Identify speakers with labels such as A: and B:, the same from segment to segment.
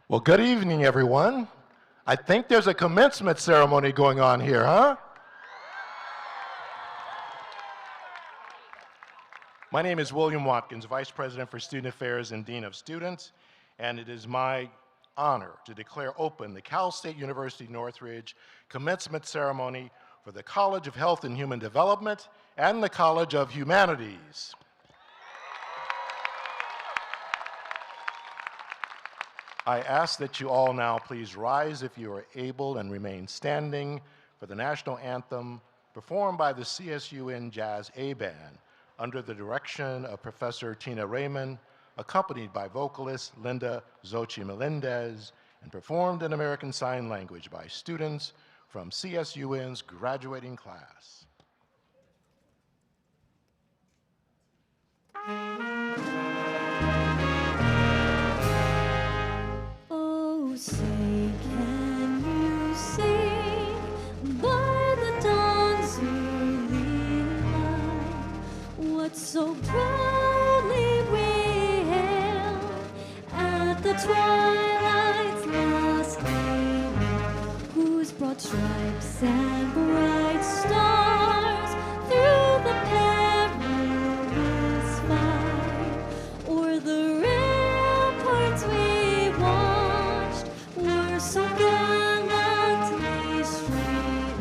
A: Well, good evening, everyone. I think there's a commencement ceremony going on here, huh? My name is William Watkins, Vice President for Student Affairs and Dean of Students, and it is my honor to declare open the Cal State University Northridge commencement ceremony for the College of Health and Human Development and the College of Humanities. I ask that you all now please rise if you are able and remain standing for the national anthem performed by the CSUN Jazz A-Band under the direction of Professor Tina Raymond, accompanied by vocalist Linda Xochi Melendez, and performed in American Sign Language by students from CSUN's graduating class.
B: Oh, say, can you sing by the dawn's early light what so proudly we hailed at the twilight's last gleaming, whose broad stripes and bright stars through the perilous fight o'er the ramparts we watched were so gallantly streaming,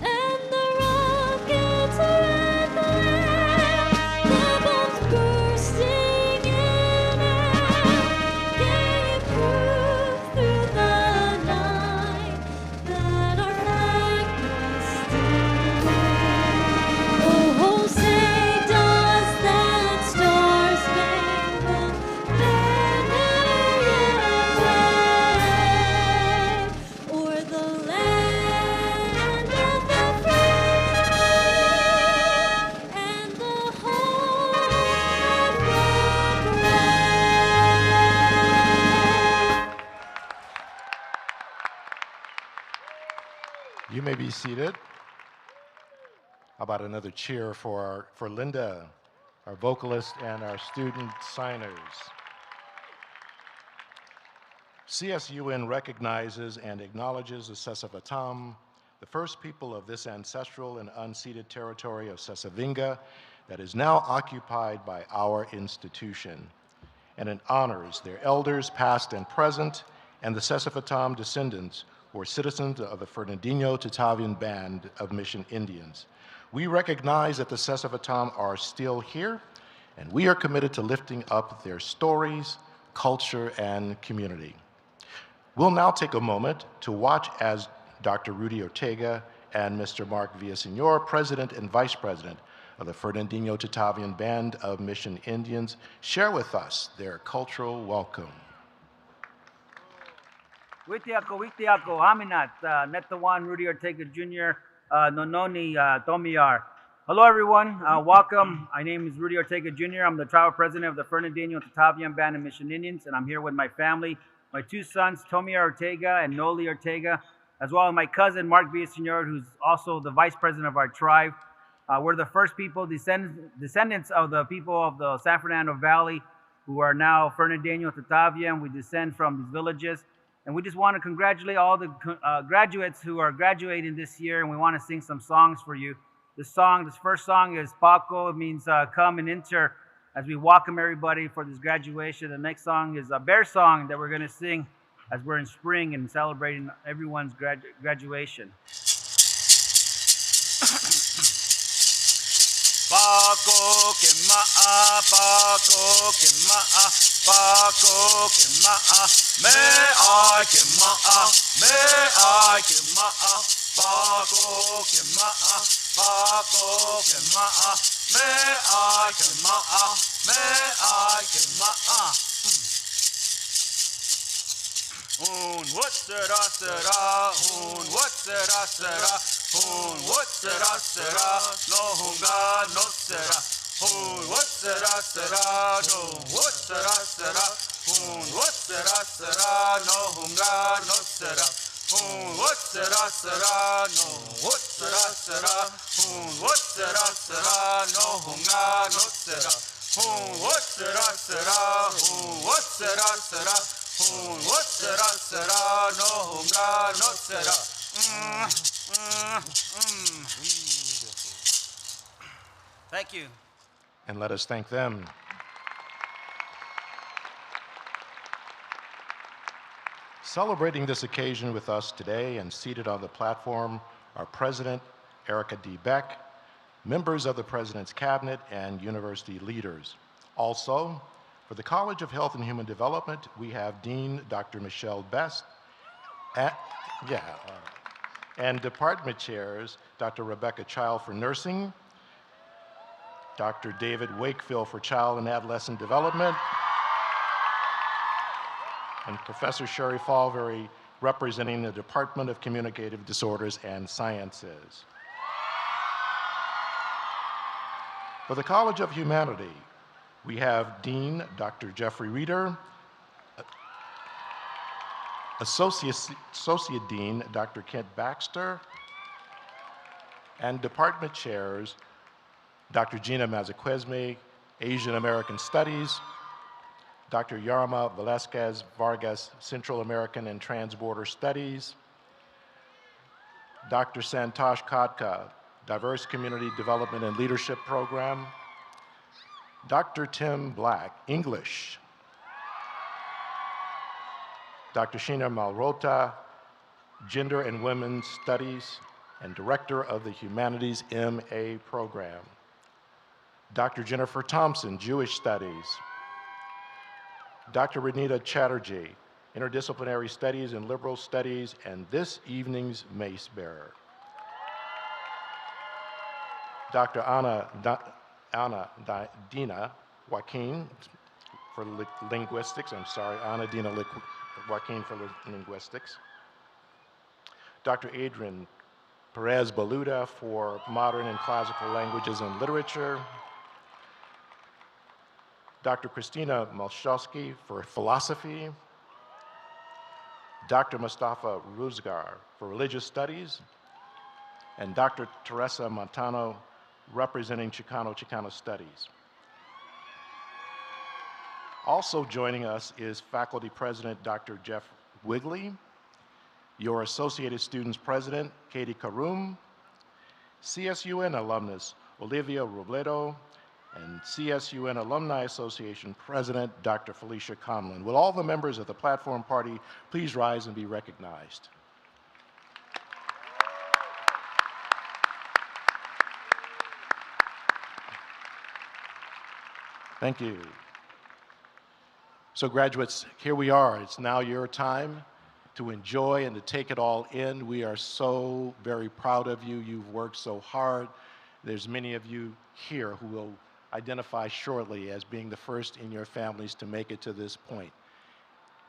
B: and the rockets red glare, the bombs bursting in air, gave proof through the night that our flag was still there. Oh, say does that star-spangled banner yet wave o'er the land of the free and the home of the brave.
A: You may be seated. How about another cheer for Linda, our vocalist and our student signers. CSUN recognizes and acknowledges the Sesavatam, the first people of this ancestral and unceded territory of Sesavinga that is now occupied by our institution. And it honors their elders past and present and the Sesavatam descendants who are citizens of the Fernandinho Tatavian Band of Mission Indians. We recognize that the Sesavatam are still here, and we are committed to lifting up their stories, culture, and community. We'll now take a moment to watch as Dr. Rudy Ortega and Mr. Mark Villaseñor, President and Vice President of the Fernandinho Tatavian Band of Mission Indians, share with us their cultural welcome.
C: Witiako, Aminat, Netawan, Rudy Ortega Jr., Nononi, Tomiyar. Hello, everyone. Welcome. My name is Rudy Ortega Jr. I'm the tribal president of the Fernandinho Tatavian Band of Mission Indians, and I'm here with my family, my two sons, Tomiyar Ortega and Noli Ortega, as well as my cousin, Mark Villaseñor, who's also the vice president of our tribe. We're the first people, descendants of the people of the San Fernando Valley, who are now Fernandinho Tatavian. We descend from these villages. And we just want to congratulate all the graduates who are graduating this year, and we want to sing some songs for you. This first song is Paco. It means come and enter as we welcome everybody for this graduation. The next song is a bear song that we're going to sing as we're in spring and celebrating everyone's graduation. Paco que ma'a, Paco que ma'a, Paco que ma'a, me ay que ma'a, me ay que ma'a, Paco que ma'a, Paco que ma'a, me ay que ma'a, me ay que ma'a. What será, what será, what será, no hunga no será. What será, no, what será, what será, no hunga no será. What será, no, what será, what será, no hunga no será. What será, what será, What sera no hunga no sera. Thank you.
A: And let us thank them. Celebrating this occasion with us today and seated on the platform are President Erica D. Beck, members of the President's Cabinet, and university leaders. Also, for the College of Health and Human Development, we have Dean Dr. Michelle Best, and department chairs, Dr. Rebecca Child for nursing, Dr. David Wakefield for child and adolescent development, and Professor Sherry Falvey representing the Department of Communicative Disorders and Sciences. For the College of Humanity, we have Dean Dr. Jeffrey Reeder, Associate Dean Dr. Kent Baxter, and department chairs Dr. Gina Mazaquezme, Asian American Studies, Dr. Yarma Velasquez Vargas, Central American and Transborder Studies, Dr. Santosh Khadka, Diverse Community Development and Leadership Program, Dr. Tim Black, English, Dr. Sheena Malrota, Gender and Women's Studies, and Director of the Humanities MA Program, Dr. Jennifer Thompson, Jewish Studies, Dr. Renita Chatterjee, Interdisciplinary Studies and Liberal Studies, and this evening's mace bearer, Dr. Dina Joaquin for linguistics. Ana Dina Joaquin for linguistics. Dr. Adrian Perez Baluda for modern and classical languages and literature. Dr. Christina Malshowski for philosophy. Dr. Mustafa Ruzgar for religious studies. And Dr. Teresa Montano representing Chicano Studies. Also joining us is Faculty President Dr. Jeff Wigley, your Associated Students President, Katie Karum, CSUN alumnus Olivia Robledo, and CSUN Alumni Association President Dr. Felicia Conlon. Will all the members of the platform party please rise and be recognized? Thank you. So graduates, here we are. It's now your time to enjoy and to take it all in. We are so very proud of you. You've worked so hard. There's many of you here who will identify shortly as being the first in your families to make it to this point.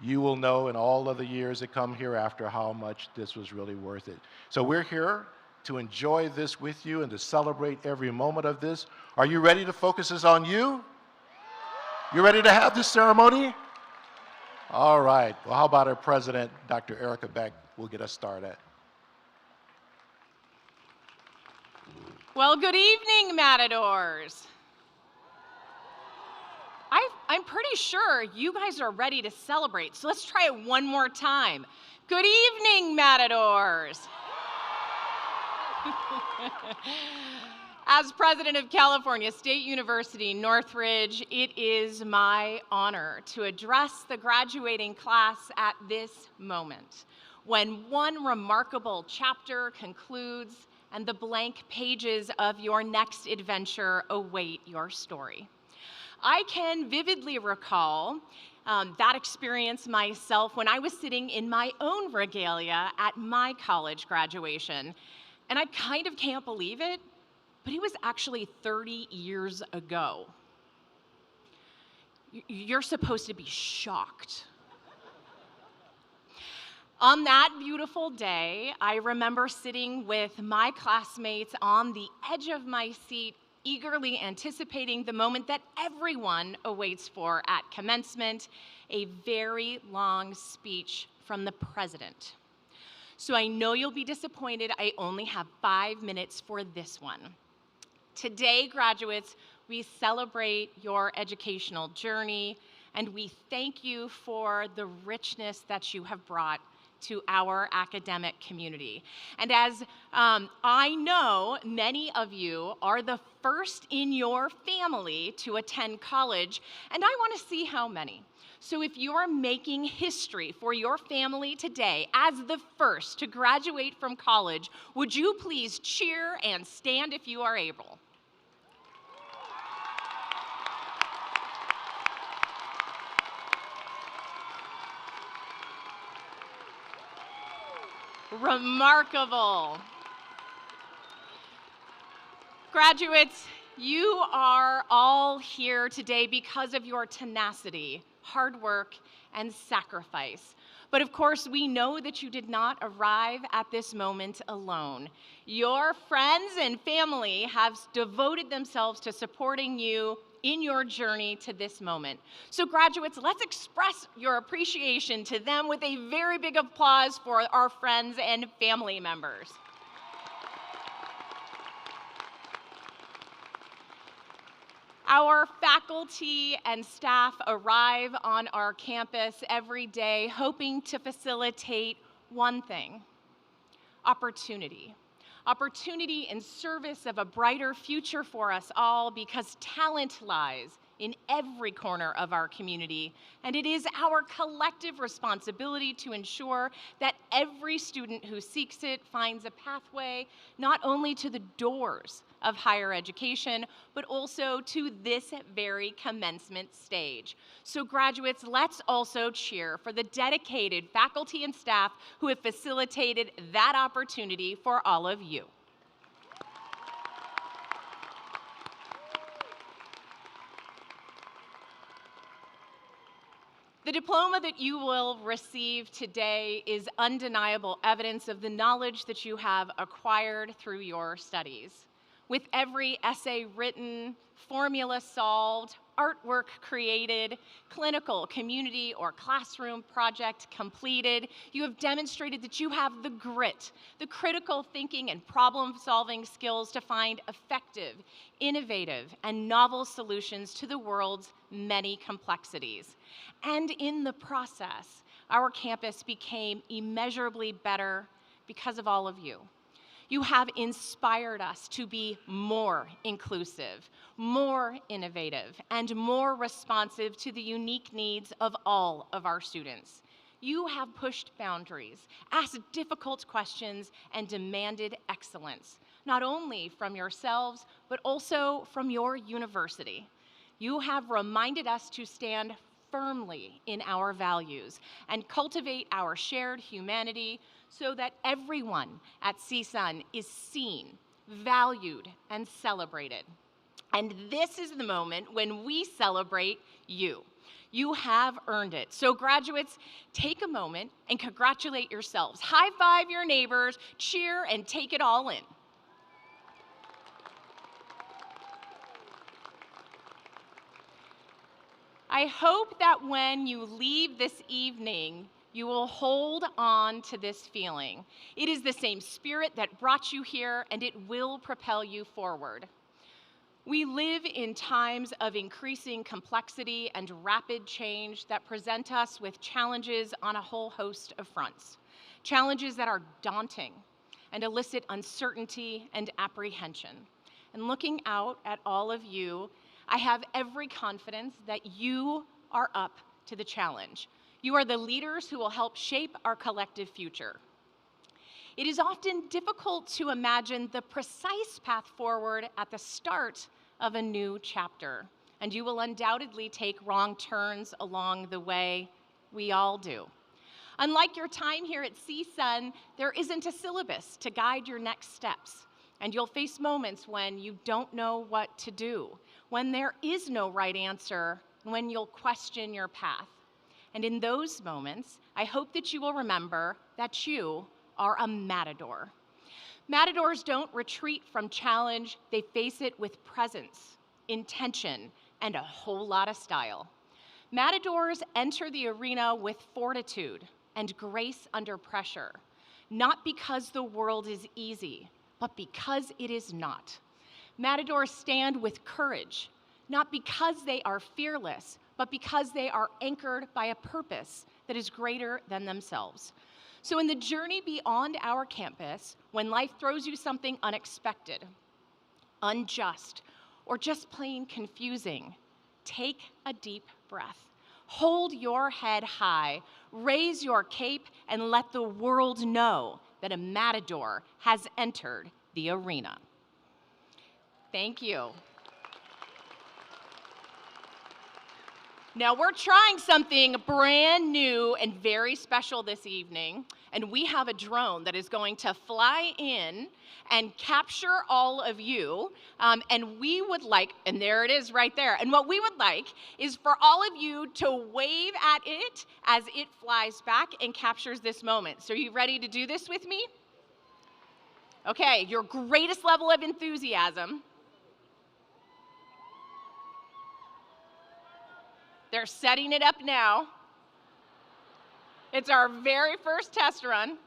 A: You will know in all of the years that come hereafter how much this was really worth it. So we're here to enjoy this with you and to celebrate every moment of this. Are you ready to focus this on you? You ready to have this ceremony? All right. Well, how about our president, Dr. Erica Beck, will get us started.
D: Well, good evening, Matadors. I'm pretty sure you guys are ready to celebrate, so let's try it one more time. Good evening, Matadors. As president of California State University, Northridge, it is my honor to address the graduating class at this moment, when one remarkable chapter concludes and the blank pages of your next adventure await your story. I can vividly recall that experience myself when I was sitting in my own regalia at my college graduation, and I kind of can't believe it, but it was actually 30 years ago. You're supposed to be shocked. On that beautiful day, I remember sitting with my classmates on the edge of my seat, eagerly anticipating the moment that everyone awaits for at commencement, a very long speech from the president. So I know you'll be disappointed. I only have 5 minutes for this one. Today, graduates, we celebrate your educational journey and we thank you for the richness that you have brought to our academic community. And as I know many of you are the first in your family to attend college, and I want to see how many. So if you're making history for your family today as the first to graduate from college, would you please cheer and stand if you are able? Remarkable. Graduates, you are all here today because of your tenacity, hard work, and sacrifice. But of course, we know that you did not arrive at this moment alone. Your friends and family have devoted themselves to supporting you in your journey to this moment. So graduates, let's express your appreciation to them with a very big applause for our friends and family members. Our faculty and staff arrive on our campus every day hoping to facilitate one thing: opportunity. Opportunity in service of a brighter future for us all, because talent lies in every corner of our community, and it is our collective responsibility to ensure that every student who seeks it finds a pathway not only to the doors of higher education, but also to this very commencement stage. So graduates, let's also cheer for the dedicated faculty and staff who have facilitated that opportunity for all of you. The diploma that you will receive today is undeniable evidence of the knowledge that you have acquired through your studies. With every essay written, formula solved, artwork created, clinical, community, or classroom project completed, you have demonstrated that you have the grit, the critical thinking and problem-solving skills to find effective, innovative, and novel solutions to the world's many complexities. And in the process, our campus became immeasurably better because of all of you. You have inspired us to be more inclusive, more innovative, and more responsive to the unique needs of all of our students. You have pushed boundaries, asked difficult questions, and demanded excellence, not only from yourselves, but also from your university. You have reminded us to stand firmly in our values and cultivate our shared humanity so that everyone at CSUN is seen, valued, and celebrated. And this is the moment when we celebrate you. You have earned it. So graduates, take a moment and congratulate yourselves. High five your neighbors, cheer, and take it all in. I hope that when you leave this evening, you will hold on to this feeling. It is the same spirit that brought you here, and it will propel you forward. We live in times of increasing complexity and rapid change that present us with challenges on a whole host of fronts. Challenges that are daunting and elicit uncertainty and apprehension. And looking out at all of you, I have every confidence that you are up to the challenge. You are the leaders who will help shape our collective future. It is often difficult to imagine the precise path forward at the start of a new chapter, and you will undoubtedly take wrong turns along the way. We all do. Unlike your time here at CSUN, there isn't a syllabus to guide your next steps, and you'll face moments when you don't know what to do, when there is no right answer, when you'll question your path. And in those moments, I hope that you will remember that you are a matador. Matadors don't retreat from challenge, they face it with presence, intention, and a whole lot of style. Matadors enter the arena with fortitude and grace under pressure, not because the world is easy, but because it is not. Matadors stand with courage, not because they are fearless, but because they are anchored by a purpose that is greater than themselves. So in the journey beyond our campus, when life throws you something unexpected, unjust, or just plain confusing, take a deep breath. Hold your head high, raise your cape, and let the world know that a matador has entered the arena. Thank you. Now we're trying something brand new and very special this evening, and we have a drone that is going to fly in and capture all of you, and we would like, and there it is right there, and what we would like is for all of you to wave at it as it flies back and captures this moment. So are you ready to do this with me? Okay, your greatest level of enthusiasm. They're setting it up now. It's our very first test run.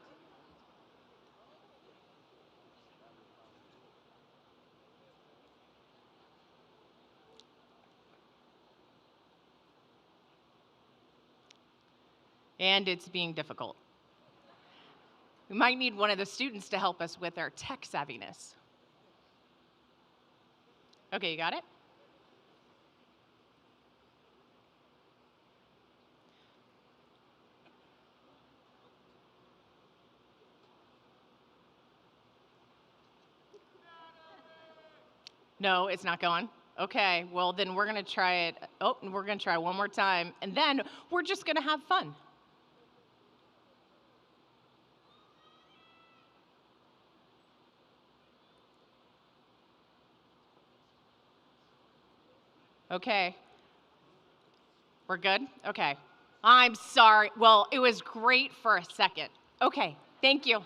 D: And it's being difficult. We might need one of the students to help us with our tech savviness. Okay, you got it? No, it's not going. Okay, well then we're gonna try it. Oh, and we're gonna try one more time, and then we're just gonna have fun. Okay. We're good? Okay. I'm sorry. Well, it was great for a second. Okay, thank you.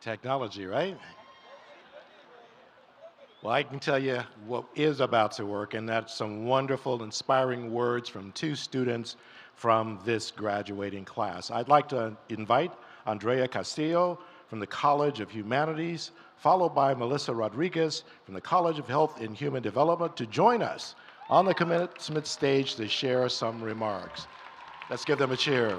A: Technology, right? Well, I can tell you what is about to work, and that's some wonderful, inspiring words from two students from this graduating class. I'd like to invite Andrea Castillo from the College of Humanities, followed by Melissa Rodriguez from the College of Health and Human Development to join us on the commencement stage to share some remarks. Let's give them a cheer.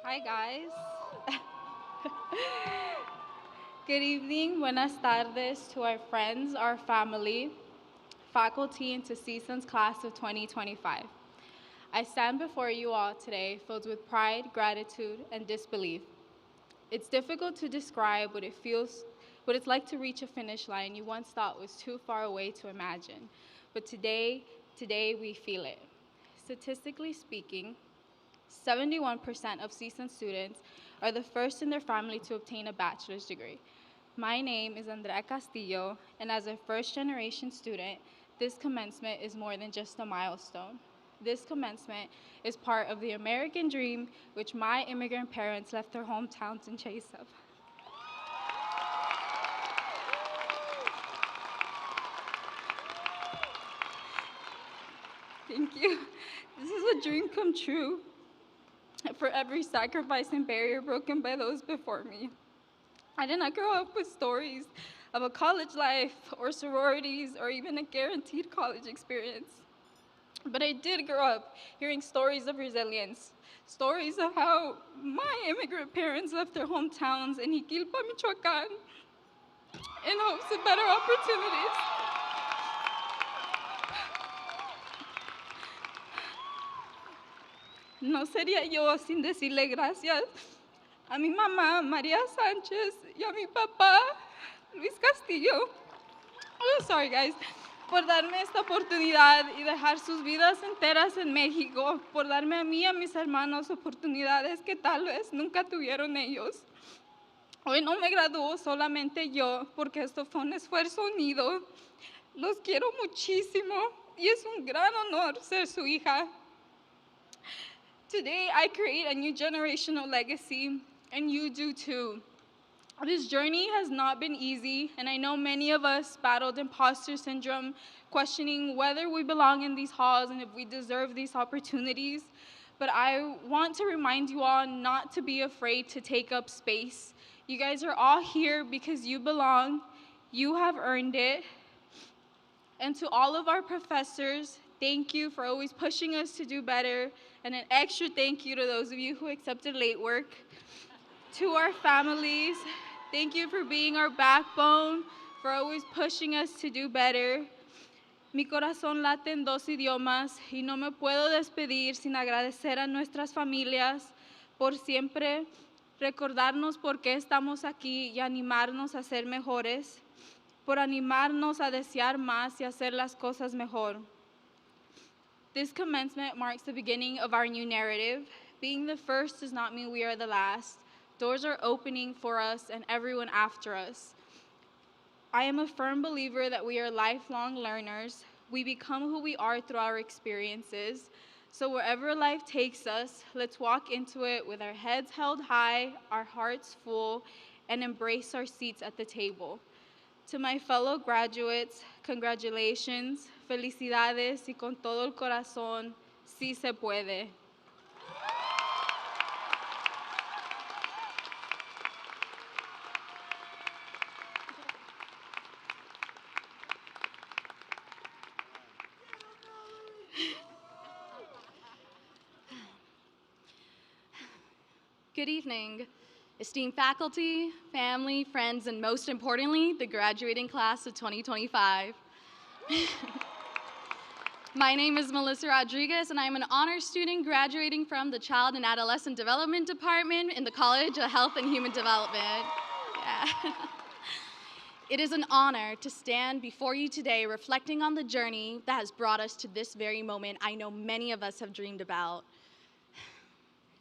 E: Hi, guys. Good evening, buenas tardes to our friends, our family, faculty, and to CSUN's class of 2025. I stand before you all today filled with pride, gratitude, and disbelief. It's difficult to describe what it's like to reach a finish line you once thought was too far away to imagine. But today we feel it. Statistically speaking, 71% of CSUN students are the first in their family to obtain a bachelor's degree. My name is Andrea Castillo, and as a first-generation student, this commencement is more than just a milestone. This commencement is part of the American dream, which my immigrant parents left their hometowns in chase of. Thank you. This is a dream come true for every sacrifice and barrier broken by those before me. I did not grow up with stories of a college life or sororities or even a guaranteed college experience. But I did grow up hearing stories of resilience, stories of how my immigrant parents left their hometowns in Jiquilpa, Michoacán, in hopes of better opportunities. No sería yo sin decirle gracias a mi mamá, María Sánchez, y a mi papá, Luis Castillo. Oh, sorry, guys. Por darme esta oportunidad y dejar sus vidas enteras en México, por darme a mí y a mis hermanos oportunidades que tal vez nunca tuvieron ellos. Hoy no me gradúo solamente yo, porque esto fue un esfuerzo unido. Los quiero muchísimo y es un gran honor ser su hija. Today, I create a new generational legacy, and you do too. This journey has not been easy, and I know many of us battled imposter syndrome, questioning whether we belong in these halls and if we deserve these opportunities. But I want to remind you all not to be afraid to take up space. You guys are all here because you belong. You have earned it. And to all of our professors, thank you for always pushing us to do better. And an extra thank you to those of you who accepted late work. To our families, thank you for being our backbone, for always pushing us to do better. Mi corazón late en dos idiomas y no me puedo despedir sin agradecer a nuestras familias por siempre recordarnos por qué estamos aquí y animarnos a ser mejores, por animarnos a desear más y hacer las cosas mejor. This commencement marks the beginning of our new narrative. Being the first does not mean we are the last. Doors are opening for us and everyone after us. I am a firm believer that we are lifelong learners. We become who we are through our experiences. So wherever life takes us, let's walk into it with our heads held high, our hearts full, and embrace our seats at the table. To my fellow graduates, congratulations, felicidades y con todo el corazón, sí se puede.
F: Good evening, esteemed faculty, family, friends, and most importantly, the graduating class of 2025. My name is Melissa Rodriguez, and I'm an honors student graduating from the Child and Adolescent Development Department in the College of Health and Human Development. Yeah. It is an honor to stand before you today reflecting on the journey that has brought us to this very moment I know many of us have dreamed about.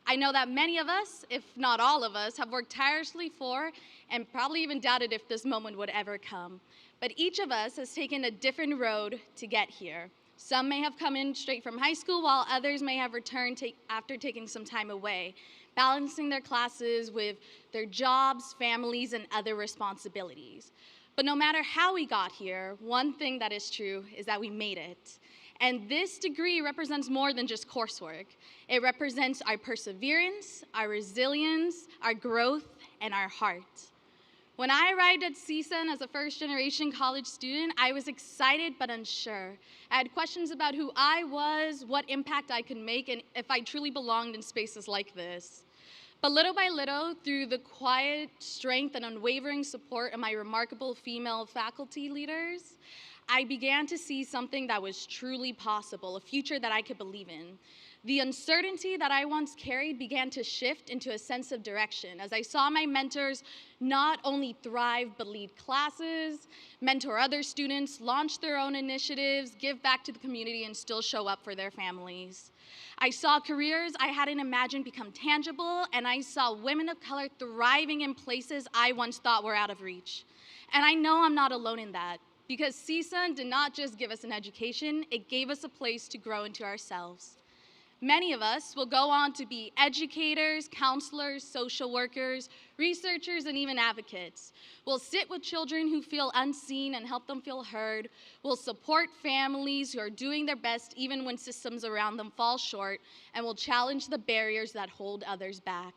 F: I know that many of us, if not all of us, have worked tirelessly for and probably even doubted if this moment would ever come. But each of us has taken a different road to get here. Some may have come in straight from high school, while others may have returned after taking some time away, balancing their classes with their jobs, families, and other responsibilities. But no matter how we got here, one thing that is true is that we made it. And this degree represents more than just coursework. It represents our perseverance, our resilience, our growth, and our heart. When I arrived at CSUN as a first-generation college student, I was excited but unsure. I had questions about who I was, what impact I could make, and if I truly belonged in spaces like this. But little by little, through the quiet strength and unwavering support of my remarkable female faculty leaders, I began to see something that was truly possible, a future that I could believe in. The uncertainty that I once carried began to shift into a sense of direction as I saw my mentors not only thrive but lead classes, mentor other students, launch their own initiatives, give back to the community, and still show up for their families. I saw careers I hadn't imagined become tangible, and I saw women of color thriving in places I once thought were out of reach. And I know I'm not alone in that, because CSUN did not just give us an education, it gave us a place to grow into ourselves. Many of us will go on to be educators, counselors, social workers, researchers, and even advocates. We'll sit with children who feel unseen and help them feel heard. We'll support families who are doing their best even when systems around them fall short, and we'll challenge the barriers that hold others back.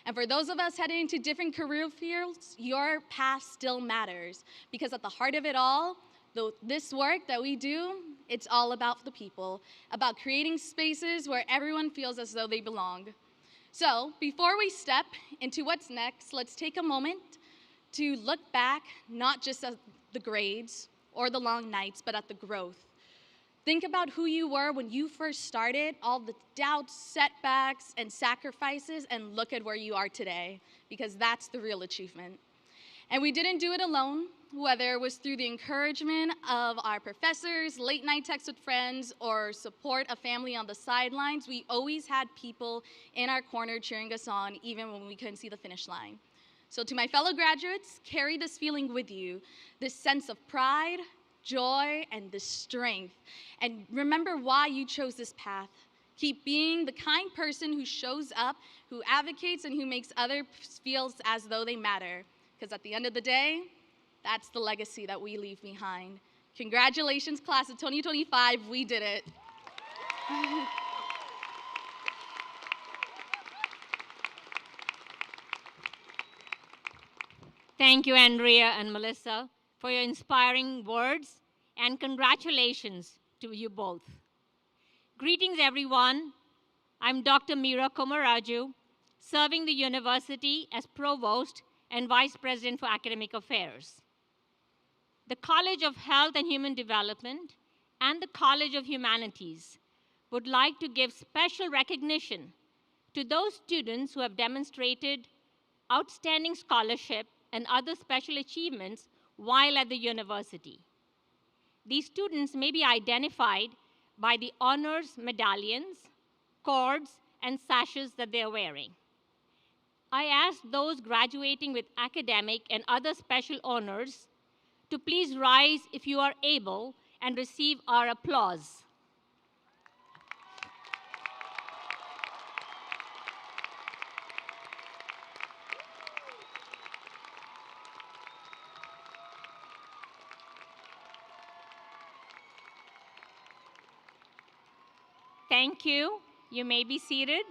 F: And for those of us heading into different career fields, your path still matters, because at the heart of it all, this work that we do, it's all about the people, about creating spaces where everyone feels as though they belong. So before we step into what's next, let's take a moment to look back, not just at the grades or the long nights, but at the growth. Think about who you were when you first started, all the doubts, setbacks, and sacrifices, and look at where you are today, because that's the real achievement. And we didn't do it alone, whether it was through the encouragement of our professors, late night texts with friends, or support of family on the sidelines. We always had people in our corner cheering us on, even when we couldn't see the finish line. So to my fellow graduates, carry this feeling with you, this sense of pride, joy, and the strength. And remember why you chose this path. Keep being the kind person who shows up, who advocates, and who makes others feel as though they matter. because at the end of the day, that's the legacy that we leave behind. Congratulations, class of 2025, we did it.
G: Thank you, Andrea and Melissa, for your inspiring words, and congratulations to you both. Greetings, everyone. I'm Dr. Meera Komaraju, serving the university as Provost and Vice President for Academic Affairs. The College of Health and Human Development and the College of Humanities would like to give special recognition to those students who have demonstrated outstanding scholarship and other special achievements while at the university. These students may be identified by the honors medallions, cords, and sashes that they're wearing. I ask those graduating with academic and other special honors to please rise if you are able and receive our applause. Thank you. You may be seated.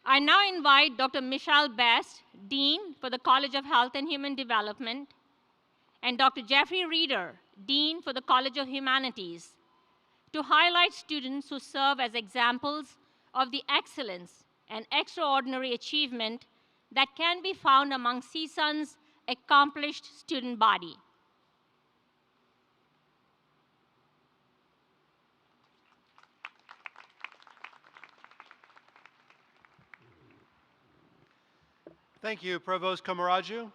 G: I now invite Dr. Michelle Best, Dean for the College of Health and Human Development, and Dr. Jeffrey Reeder, Dean for the College of Humanities, to highlight students who serve as examples of the excellence and extraordinary achievement that can be found among CSUN's accomplished student body.
H: Thank you, Provost Komaraju.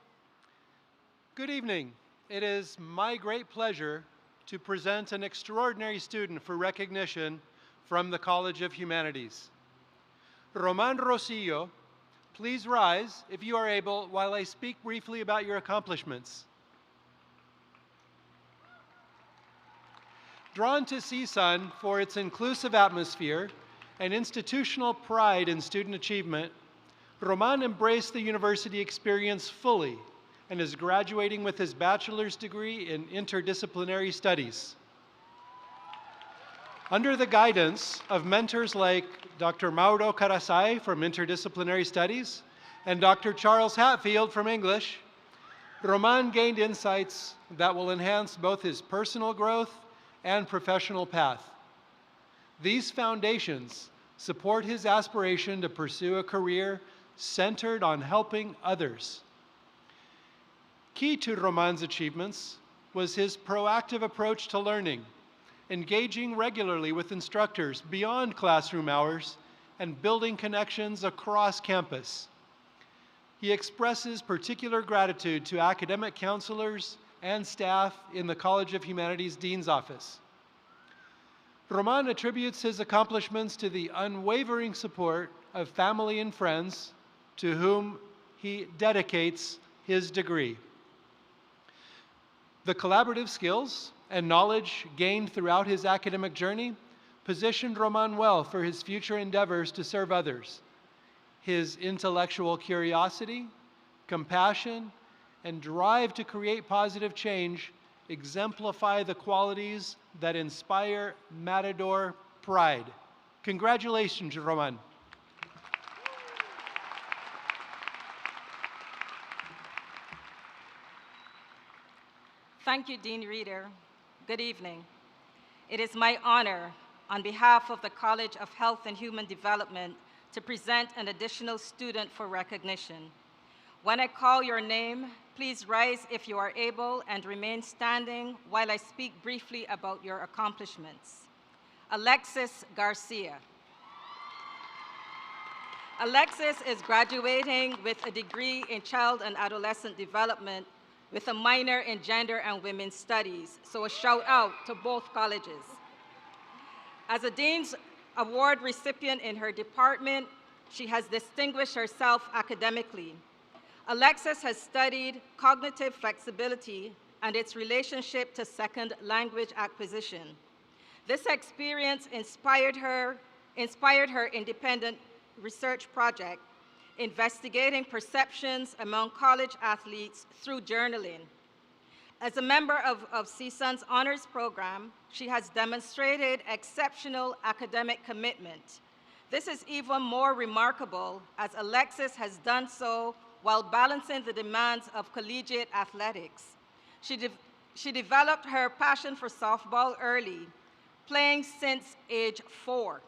H: Good evening. It is my great pleasure to present an extraordinary student for recognition from the College of Humanities. Roman Rosillo, please rise if you are able while I speak briefly about your accomplishments. Drawn to CSUN for its inclusive atmosphere and institutional pride in student achievement, Roman embraced the university experience fully and is graduating with his bachelor's degree in interdisciplinary studies. Under the guidance of mentors like Dr. Mauro Carasai from Interdisciplinary Studies and Dr. Charles Hatfield from English, Roman gained insights that will enhance both his personal growth and professional path. These foundations support his aspiration to pursue a career centered on helping others. Key to Roman's achievements was his proactive approach to learning, engaging regularly with instructors beyond classroom hours and building connections across campus. He expresses particular gratitude to academic counselors and staff in the College of Humanities Dean's Office. Roman attributes his accomplishments to the unwavering support of family and friends to whom he dedicates his degree. The collaborative skills and knowledge gained throughout his academic journey positioned Roman well for his future endeavors to serve others. His intellectual curiosity, compassion, and drive to create positive change exemplify the qualities that inspire Matador pride. Congratulations, Roman.
I: Thank you, Dean Reeder. Good evening. It is my honor, on behalf of the College of Health and Human Development, to present an additional student for recognition. When I call your name, please rise if you are able and remain standing while I speak briefly about your accomplishments. Alexis Garcia. Alexis is graduating with a degree in child and adolescent development with a minor in gender and women's studies, so a shout out to both colleges. As a Dean's Award recipient in her department, she has distinguished herself academically. Alexis has studied cognitive flexibility and its relationship to second language acquisition. This experience inspired her independent research project, investigating perceptions among college athletes through journaling. As a member of CSUN's honors program, she has demonstrated exceptional academic commitment. This is even more remarkable as Alexis has done so while balancing the demands of collegiate athletics. She developed her passion for softball early, playing since age 4.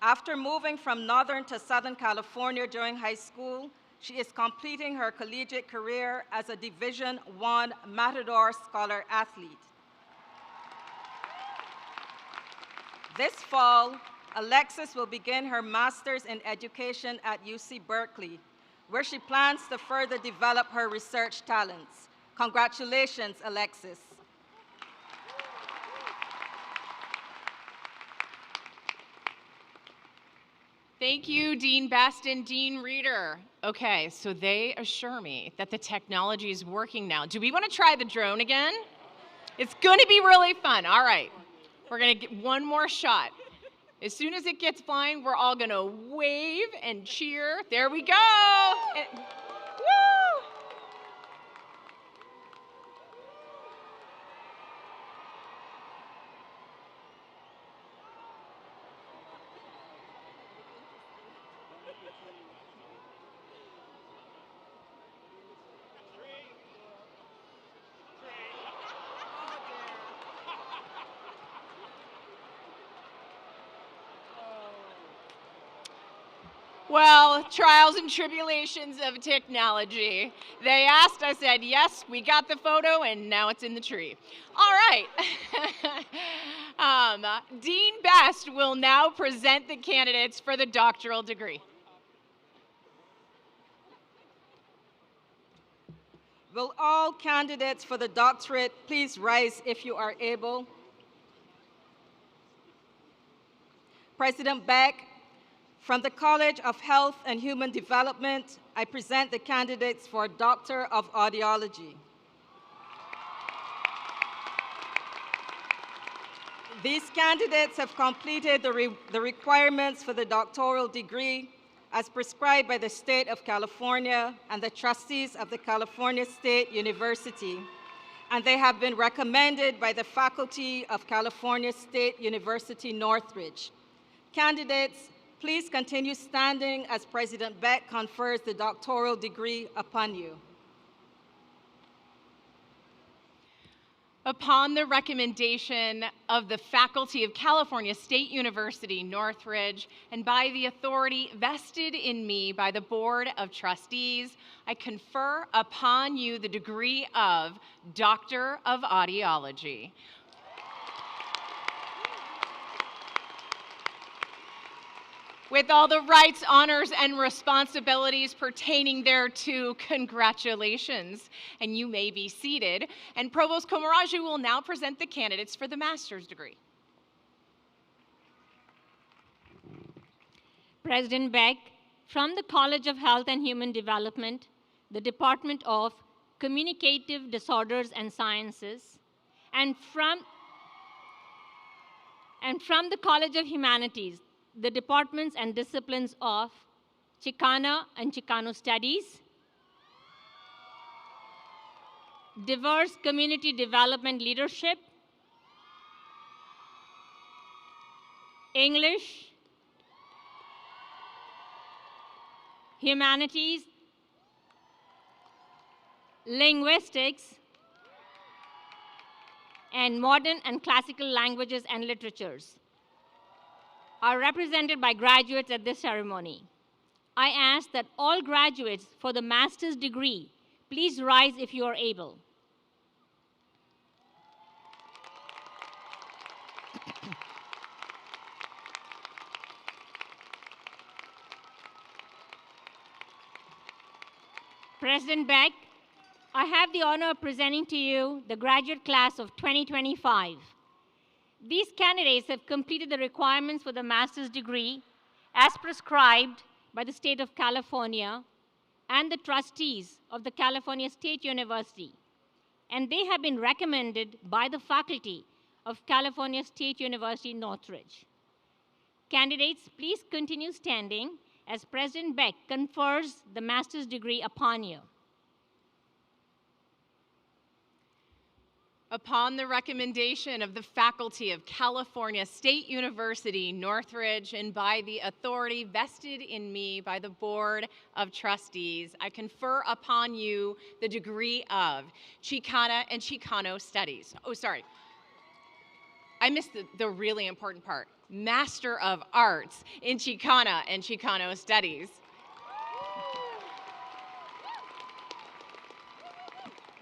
I: After moving from Northern to Southern California during high school, she is completing her collegiate career as a Division I Matador Scholar athlete. This fall, Alexis will begin her master's in education at UC Berkeley, where she plans to further develop her research talents. Congratulations, Alexis.
D: Thank you, Dean Best and Dean Reeder. Okay, so they assure me that the technology is working now. Do we want to try the drone again? It's going to be really fun. All right, we're going to get one more shot. As soon as it gets flying, we're all going to wave and cheer. There we go. Woo! Well, trials and tribulations of technology. They asked, I said, yes, we got the photo, and now it's in the tree. All right. Dean Best will now present the candidates for the doctoral degree.
I: Will all candidates for the doctorate please rise if you are able? President Beck, from the College of Health and Human Development, I present the candidates for Doctor of Audiology. These candidates have completed the requirements for the doctoral degree as prescribed by the State of California and the trustees of the California State University, and they have been recommended by the faculty of California State University, Northridge. Candidates, please continue standing as President Beck confers the doctoral degree upon you.
D: Upon the recommendation of the faculty of California State University, Northridge, and by the authority vested in me by the Board of Trustees, I confer upon you the degree of Doctor of Audiology. With all the rights, honors, and responsibilities pertaining thereto, congratulations. And you may be seated. And Provost Komaraju will now present the candidates for the master's degree.
G: President Beck, from the College of Health and Human Development, the Department of Communicative Disorders and Sciences, and from the College of Humanities, the departments and disciplines of Chicana and Chicano Studies, Diverse Community Development Leadership, English, Humanities, Linguistics, and Modern and Classical Languages and Literatures are represented by graduates at this ceremony. I ask that all graduates for the master's degree please rise if you are able. President Beck, I have the honor of presenting to you the graduate class of 2025. These candidates have completed the requirements for the master's degree as prescribed by the state of California and the trustees of the California State University, and they have been recommended by the faculty of California State University, Northridge. Candidates, please continue standing as President Beck confers the master's degree upon you.
D: Upon the recommendation of the faculty of California State University, Northridge, and by the authority vested in me by the Board of Trustees, I confer upon you the degree of Chicana and Chicano Studies. Oh, sorry. I missed the really important part. Master of Arts in Chicana and Chicano Studies.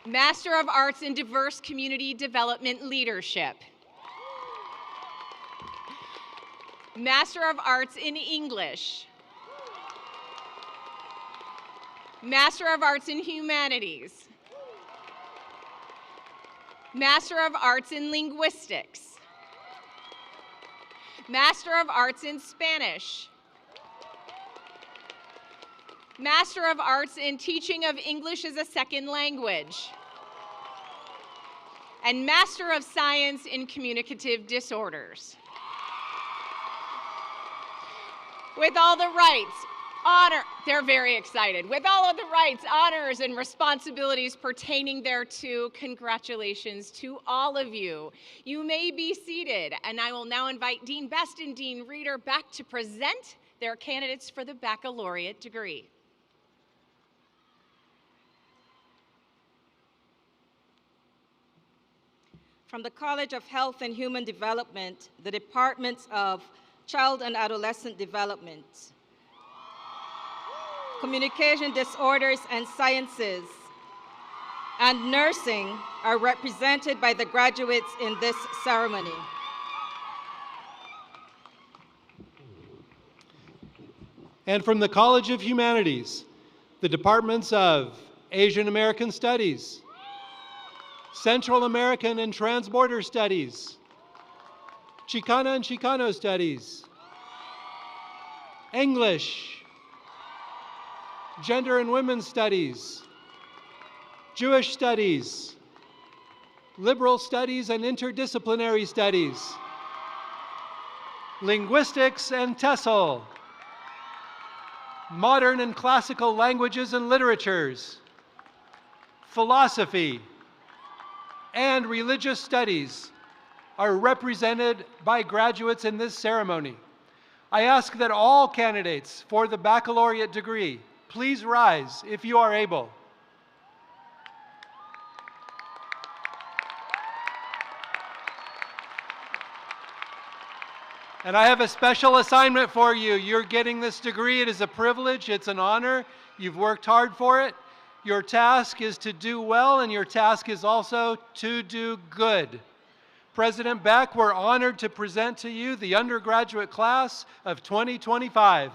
D: Master of Arts in Diverse Community Development Leadership. Master of Arts in English. Master of Arts in Humanities. Master of Arts in Linguistics. Master of Arts in Spanish. Master of Arts in Teaching of English as a Second Language. And Master of Science in Communicative Disorders. With all the rights, honor, they're very excited. With all of the rights, honors, and responsibilities pertaining thereto, congratulations to all of you. You may be seated, and I will now invite Dean Best and Dean Reeder back to present their candidates for the baccalaureate degree.
I: From the College of Health and Human Development, the Departments of Child and Adolescent Development, Communication Disorders and Sciences, and Nursing are represented by the graduates in this ceremony.
H: And from the College of Humanities, the Departments of Asian American Studies, Central American and Transborder Studies, Chicana and Chicano Studies, English, Gender and Women's Studies, Jewish Studies, Liberal Studies and Interdisciplinary Studies, Linguistics and TESOL, Modern and Classical Languages and Literatures, Philosophy, and Religious Studies are represented by graduates in this ceremony. I ask that all candidates for the baccalaureate degree please rise if you are able. And I have a special assignment for you. You're getting this degree. It is a privilege. It's an honor. You've worked hard for it. Your task is to do well, and your task is also to do good. President Beck, we're honored to present to you the undergraduate class of 2025.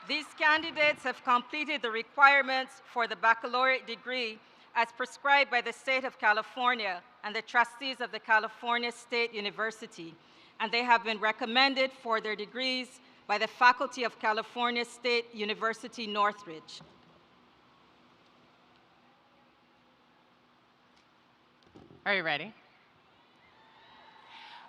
I: These candidates have completed the requirements for the baccalaureate degree as prescribed by the state of California and the trustees of the California State University, and they have been recommended for their degrees by the faculty of California State University, Northridge.
D: Are you ready?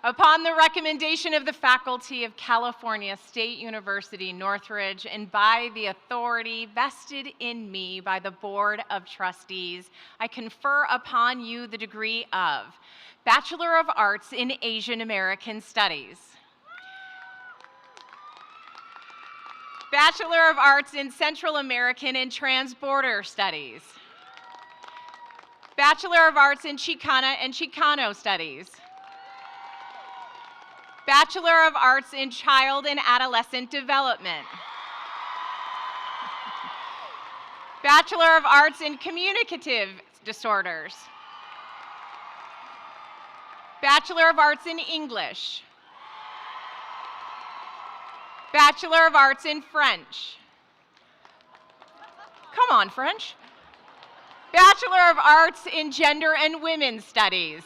D: Upon the recommendation of the faculty of California State University, Northridge, and by the authority vested in me by the Board of Trustees, I confer upon you the degree of Bachelor of Arts in Asian American Studies, Bachelor of Arts in Central American and Transborder Studies, Bachelor of Arts in Chicana and Chicano Studies, Bachelor of Arts in Child and Adolescent Development, Bachelor of Arts in Communicative Disorders, Bachelor of Arts in English, Bachelor of Arts in French. Come on, French. Bachelor of Arts in Gender and Women's Studies,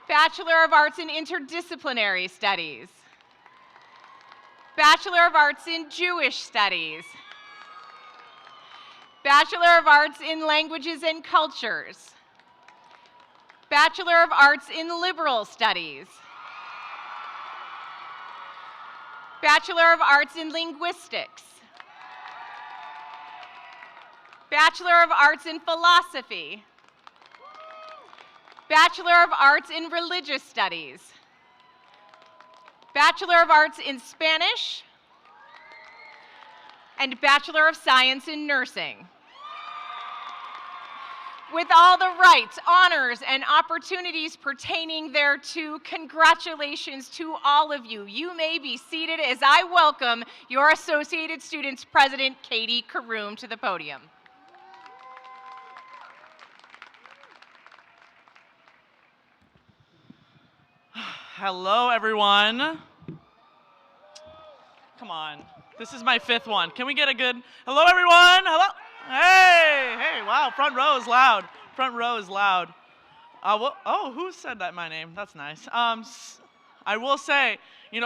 D: Bachelor of Arts in Interdisciplinary Studies, Bachelor of Arts in Jewish Studies, Bachelor of Arts in Languages and Cultures, Bachelor of Arts in Liberal Studies. Bachelor of Arts in Linguistics. Bachelor of Arts in Philosophy. Bachelor of Arts in Religious Studies. Bachelor of Arts in Spanish. And Bachelor of Science in Nursing. With all the rights, honors, and opportunities pertaining thereto, congratulations to all of you. You may be seated as I welcome your Associated Students President, Katie Karoom, to the podium.
J: Hello, everyone. Come on. This is my 5th one. Can we get a good hello, everyone? Hello? Hey, wow, front row is loud. Front row is loud. Who said that, my name? That's nice. I will say,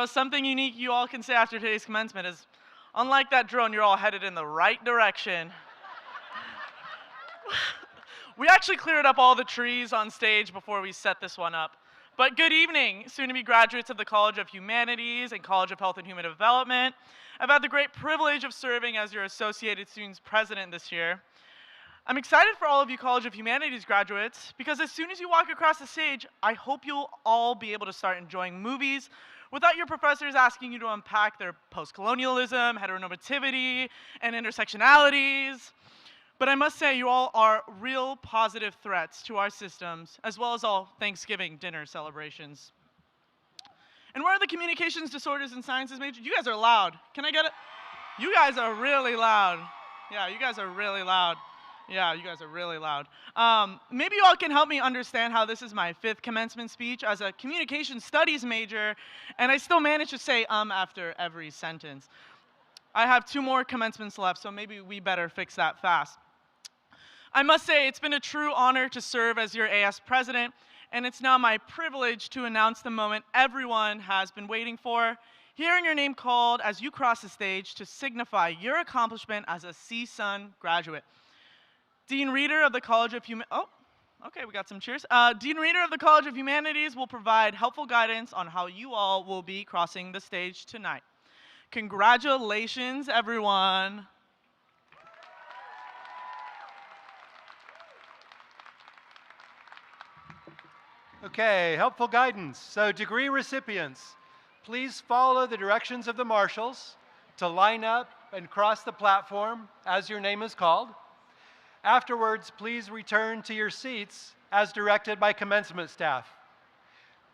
J: something unique you all can say after today's commencement is, unlike that drone, you're all headed in the right direction. We actually cleared up all the trees on stage before we set this one up. But good evening, soon-to-be graduates of the College of Humanities and College of Health and Human Development. I've had the great privilege of serving as your Associated Students President this year. I'm excited for all of you College of Humanities graduates because as soon as you walk across the stage, I hope you'll all be able to start enjoying movies without your professors asking you to unpack their post-colonialism, heteronormativity, and intersectionalities. But I must say, you all are real positive threats to our systems, as well as all Thanksgiving dinner celebrations. And where are the communications disorders and sciences majors? You guys are loud. Can I get it? You guys are really loud. Yeah, you guys are really loud. Yeah, you guys are really loud. Maybe you all can help me understand how this is my 5th commencement speech as a communication studies major, and I still manage to say after every sentence. I have 2 more commencements left, so maybe we better fix that fast. I must say, it's been a true honor to serve as your AS president, and it's now my privilege to announce the moment everyone has been waiting for, hearing your name called as you cross the stage to signify your accomplishment as a CSUN graduate. Dean Reeder of the College of we got some cheers. Dean Reeder of the College of Humanities will provide helpful guidance on how you all will be crossing the stage tonight. Congratulations, everyone.
H: Okay, helpful guidance. So degree recipients, please follow the directions of the marshals to line up and cross the platform as your name is called. Afterwards, please return to your seats as directed by commencement staff.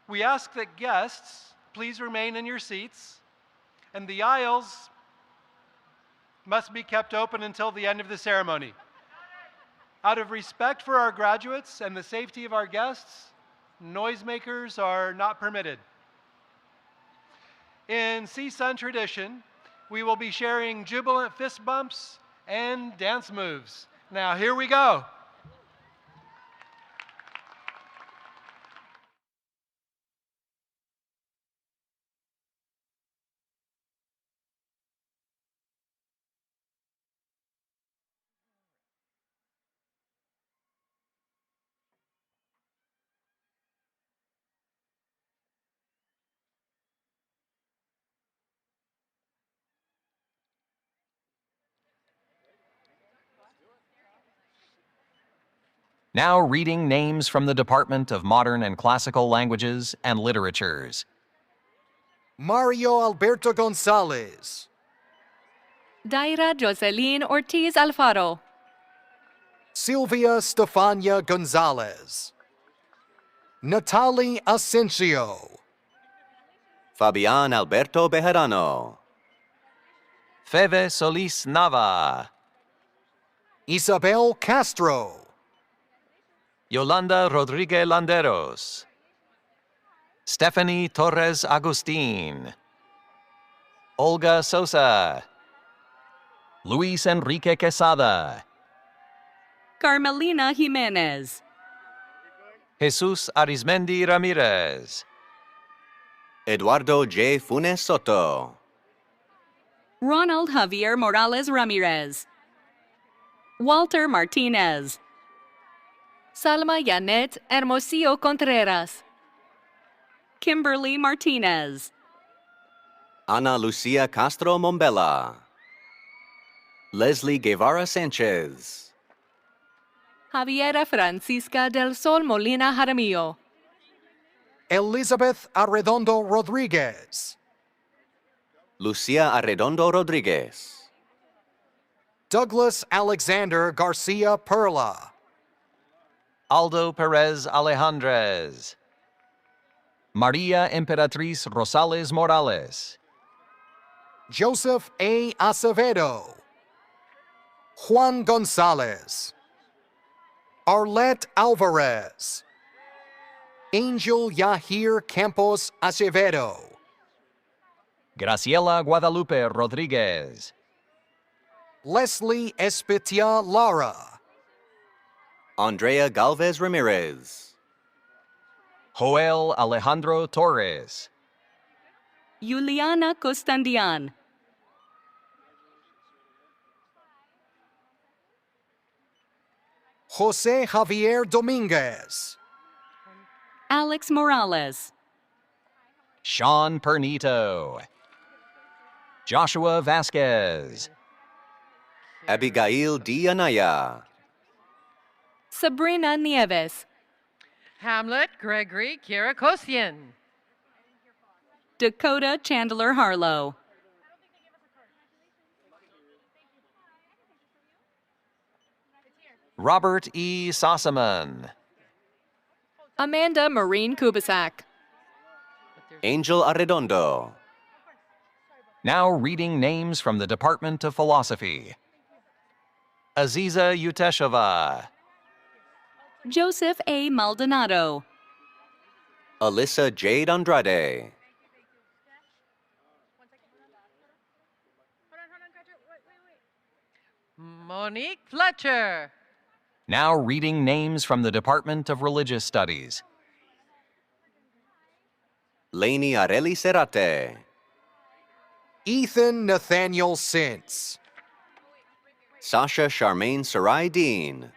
H: We ask that guests please remain in your seats, and the aisles must be kept open until the end of the ceremony. Out of respect for our graduates and the safety of our guests, noisemakers are not permitted. In CSUN tradition, we will be sharing jubilant fist bumps and dance moves. Now, here we go.
K: Now reading names from the Department of Modern and Classical Languages and Literatures.
L: Mario Alberto Gonzalez.
M: Daira Jocelyn Ortiz Alfaro.
L: Silvia Stefania Gonzalez. Natalie Asensio.
N: Fabian Alberto Bejarano.
K: Feve Solis Nava.
L: Isabel Castro.
K: Yolanda Rodriguez Landeros. Stephanie Torres Agustin. Olga Sosa. Luis Enrique Quesada.
M: Carmelina Jimenez.
K: Jesus Arizmendi Ramirez.
N: Eduardo J. Funes Soto.
M: Ronald Javier Morales Ramirez. Walter Martinez. Salma Yanet Hermosillo Contreras. Kimberly Martinez.
N: Ana Lucia Castro Mombella. Leslie Guevara Sanchez.
M: Javiera Francisca del Sol Molina Jaramillo.
L: Elizabeth Arredondo Rodriguez.
N: Lucia Arredondo Rodriguez.
L: Douglas Alexander Garcia Perla.
K: Aldo Perez Alejandrez. Maria Emperatriz Rosales Morales.
L: Joseph A. Acevedo. Juan Gonzalez. Arlette Alvarez. Angel Yahir Campos Acevedo.
K: Graciela Guadalupe Rodriguez.
L: Leslie Espitia Lara.
N: Andrea Galvez Ramirez.
K: Joel Alejandro Torres.
M: Juliana Costandian.
L: Jose Javier Dominguez.
M: Alex Morales.
K: Sean Pernito. Joshua Vasquez.
N: Abigail D. Anaya.
M: Sabrina Nieves.
O: Hamlet Gregory Kirakosian.
M: Dakota Chandler Harlow.
K: Robert E. Sossaman.
M: Amanda Marine Kubasak.
N: Angel Arredondo.
K: Now reading names from the Department of Philosophy. Aziza Uteshova.
M: Joseph A. Maldonado.
N: Alyssa Jade Andrade.
O: Monique Fletcher.
K: Now reading names from the Department of Religious Studies.
N: Lainey Areli Cerate.
L: Ethan Nathaniel Sintz.
N: Sasha Charmaine Sarai Dean.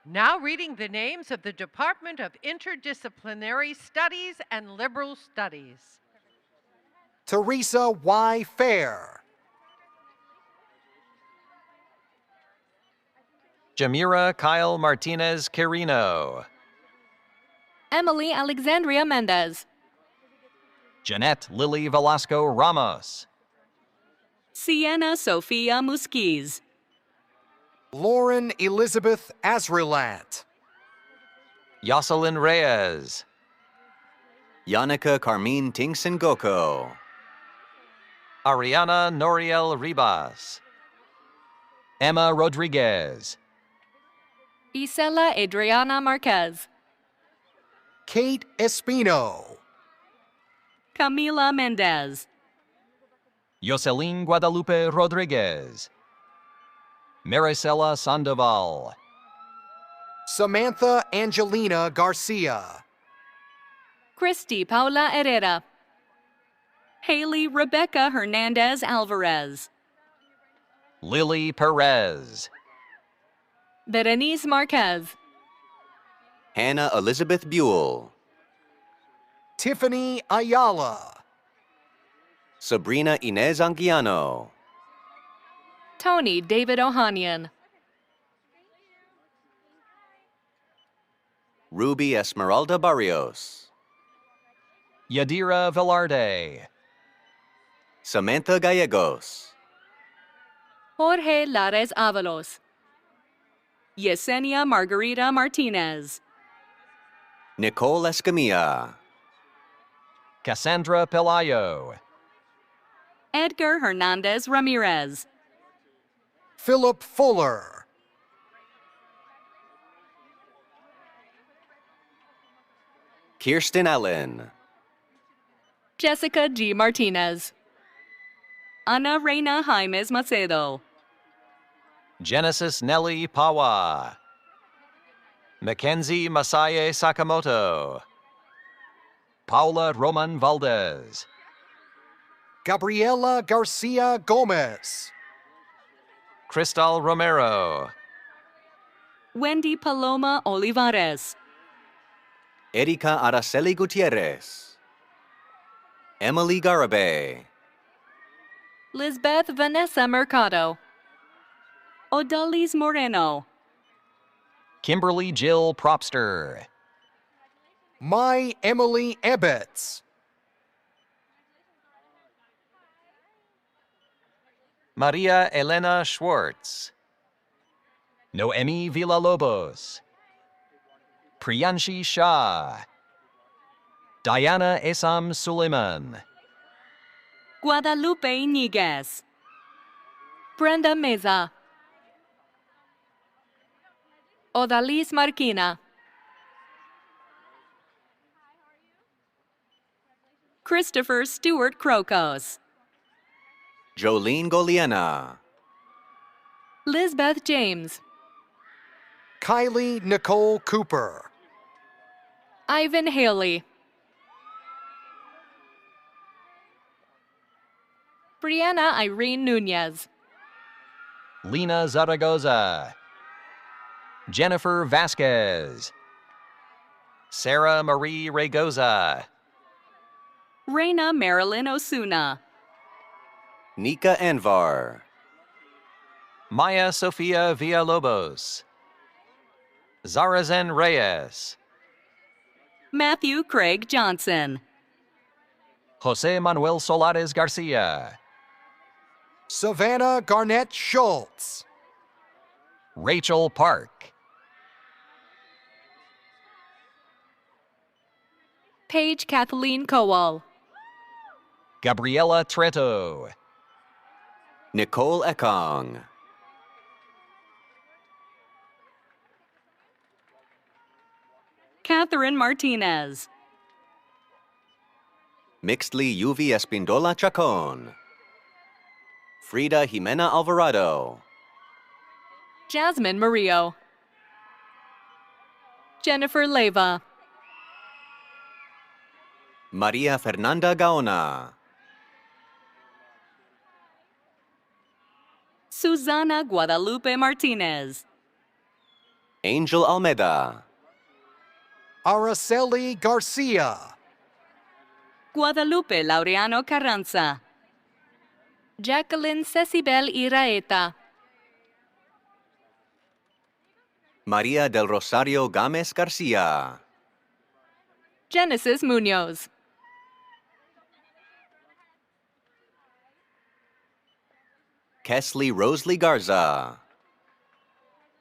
O: Now reading the names of the Department of Interdisciplinary Studies and Liberal Studies.
L: Teresa Y. Fair.
K: Jamira Kyle Martinez Quirino.
M: Emily Alexandria Mendez.
K: Jeanette Lily Velasco Ramos.
M: Sienna Sofia Musquiz.
L: Lauren Elizabeth Azrilat.
K: Yoselin Reyes.
N: Yannicka Carmine Tingson Goko.
K: Ariana Noriel Ribas. Emma Rodriguez.
M: Isela Adriana Marquez.
L: Kate Espino.
M: Camila Mendez.
K: Yoselin Guadalupe Rodriguez. Maricela Sandoval.
L: Samantha Angelina Garcia.
M: Christy Paula Herrera. Haley Rebecca Hernandez Alvarez.
K: Lily Perez.
M: Berenice Marquez.
N: Hannah Elizabeth Buell.
L: Tiffany Ayala.
N: Sabrina Inez Anguiano.
M: Tony David Ohanian.
N: Ruby Esmeralda Barrios.
K: Yadira Velarde.
N: Samantha Gallegos.
M: Jorge Lares Avalos. Yesenia Margarita Martinez.
N: Nicole Escamilla.
K: Cassandra Pelayo.
M: Edgar Hernandez Ramirez.
L: Philip Fuller.
N: Kirsten Allen.
M: Jessica G. Martinez. Ana Reina Jaimes Macedo.
K: Genesis Nelly Pawa. Mackenzie Masaye Sakamoto. Paula Roman Valdez.
L: Gabriela Garcia Gomez.
K: Cristal Romero.
M: Wendy Paloma Olivares.
N: Erika Araceli Gutierrez. Emily Garabay.
M: Lisbeth Vanessa Mercado. Odalis Moreno.
K: Kimberly Jill Propster.
L: My Emily Ebbets.
K: Maria Elena Schwartz. Noemi Villalobos. Priyanshi Shah. Diana Esam Suleiman.
M: Guadalupe Iniguez. Brenda Meza. Odalis Marquina. Christopher Stewart Crocos.
N: Jolene Goliana.
M: Lisbeth James.
L: Kylie Nicole Cooper.
M: Ivan Haley. Brianna Irene Nunez.
K: Lena Zaragoza. Jennifer Vasquez. Sarah Marie Regoza.
M: Reina Marilyn Osuna.
N: Nika Anvar.
K: Maya Sofia Villalobos. Zarazen Reyes.
M: Matthew Craig Johnson.
K: Jose Manuel Solares Garcia.
L: Savannah Garnett Schultz.
K: Rachel Park.
M: Paige Kathleen Kowal.
K: Gabriela Treto.
N: Nicole Ekong.
M: Catherine Martinez.
N: Mixtly Yuvi Espindola Chacon. Frida Jimena Alvarado.
M: Jasmine Murillo. Jennifer Leva.
N: Maria Fernanda Gaona.
M: Susana Guadalupe Martinez.
N: Angel Almeda.
L: Araceli Garcia.
M: Guadalupe Laureano Carranza. Jacqueline Cecibel Iraeta.
N: Maria del Rosario Gámez Garcia.
M: Genesis Munoz.
N: Kesley Rosalie Garza.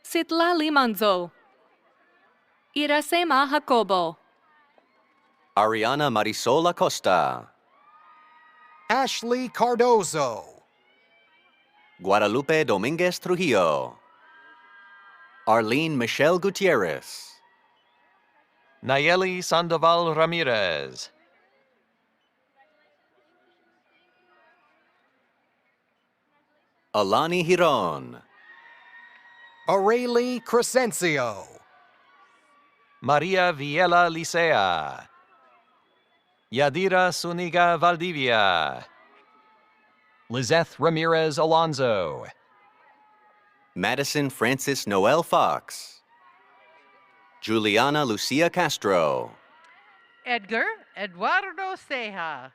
M: Citlali Manzo. Iracema Jacobo.
N: Ariana Marisol Acosta.
L: Ashley Cardozo.
N: Guadalupe Dominguez Trujillo. Arlene Michelle Gutierrez.
K: Nayeli Sandoval Ramirez.
N: Alani Hiron.
L: Areli Crescencio.
K: Maria Viela Licea. Yadira Suniga Valdivia. Lizeth Ramirez Alonzo.
N: Madison Francis Noel Fox. Juliana Lucia Castro.
O: Edgar Eduardo Ceja.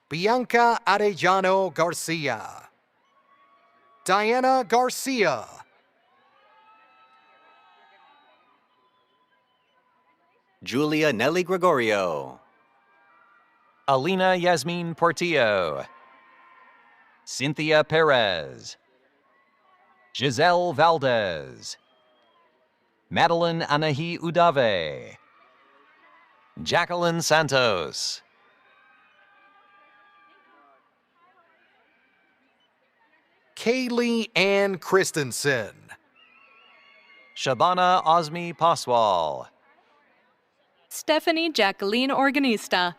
L: Bianca Arellano Garcia. Diana Garcia.
N: Julia Nelly Gregorio.
K: Alina Yasmin Portillo. Cynthia Perez. Giselle Valdez. Madeline Anahi Udave. Jacqueline Santos.
L: Kaylee Ann Christensen.
K: Shabana Osmi Paswal.
M: Stephanie Jacqueline Organista.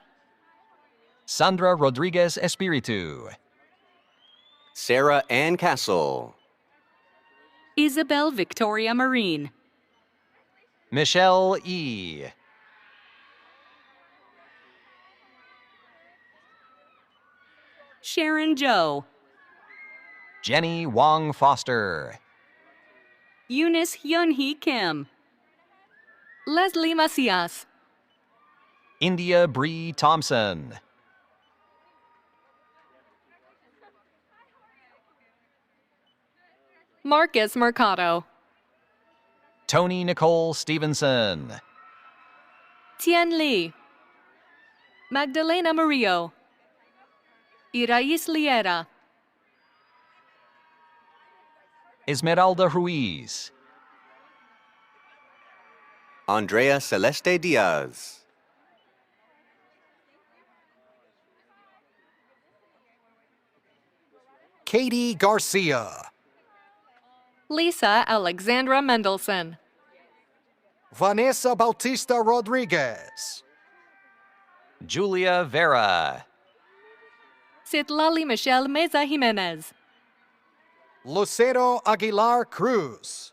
K: Sandra Rodriguez Espiritu.
N: Sarah Ann Castle.
M: Isabel Victoria Marine.
K: Michelle E.
M: Sharon Joe.
K: Jenny Wong Foster.
M: Eunice Hyun-hee Kim. Leslie Macias.
K: India Bree Thompson.
M: Marcus Mercado.
K: Tony Nicole Stevenson.
M: Tien Lee. Magdalena Murillo. Irais Liera.
K: Esmeralda Ruiz.
N: Andrea Celeste Diaz.
L: Katie Garcia.
M: Lisa Alexandra Mendelson.
L: Vanessa Bautista Rodriguez.
K: Julia Vera.
M: Citlali Michelle Meza Jimenez.
L: Lucero Aguilar Cruz.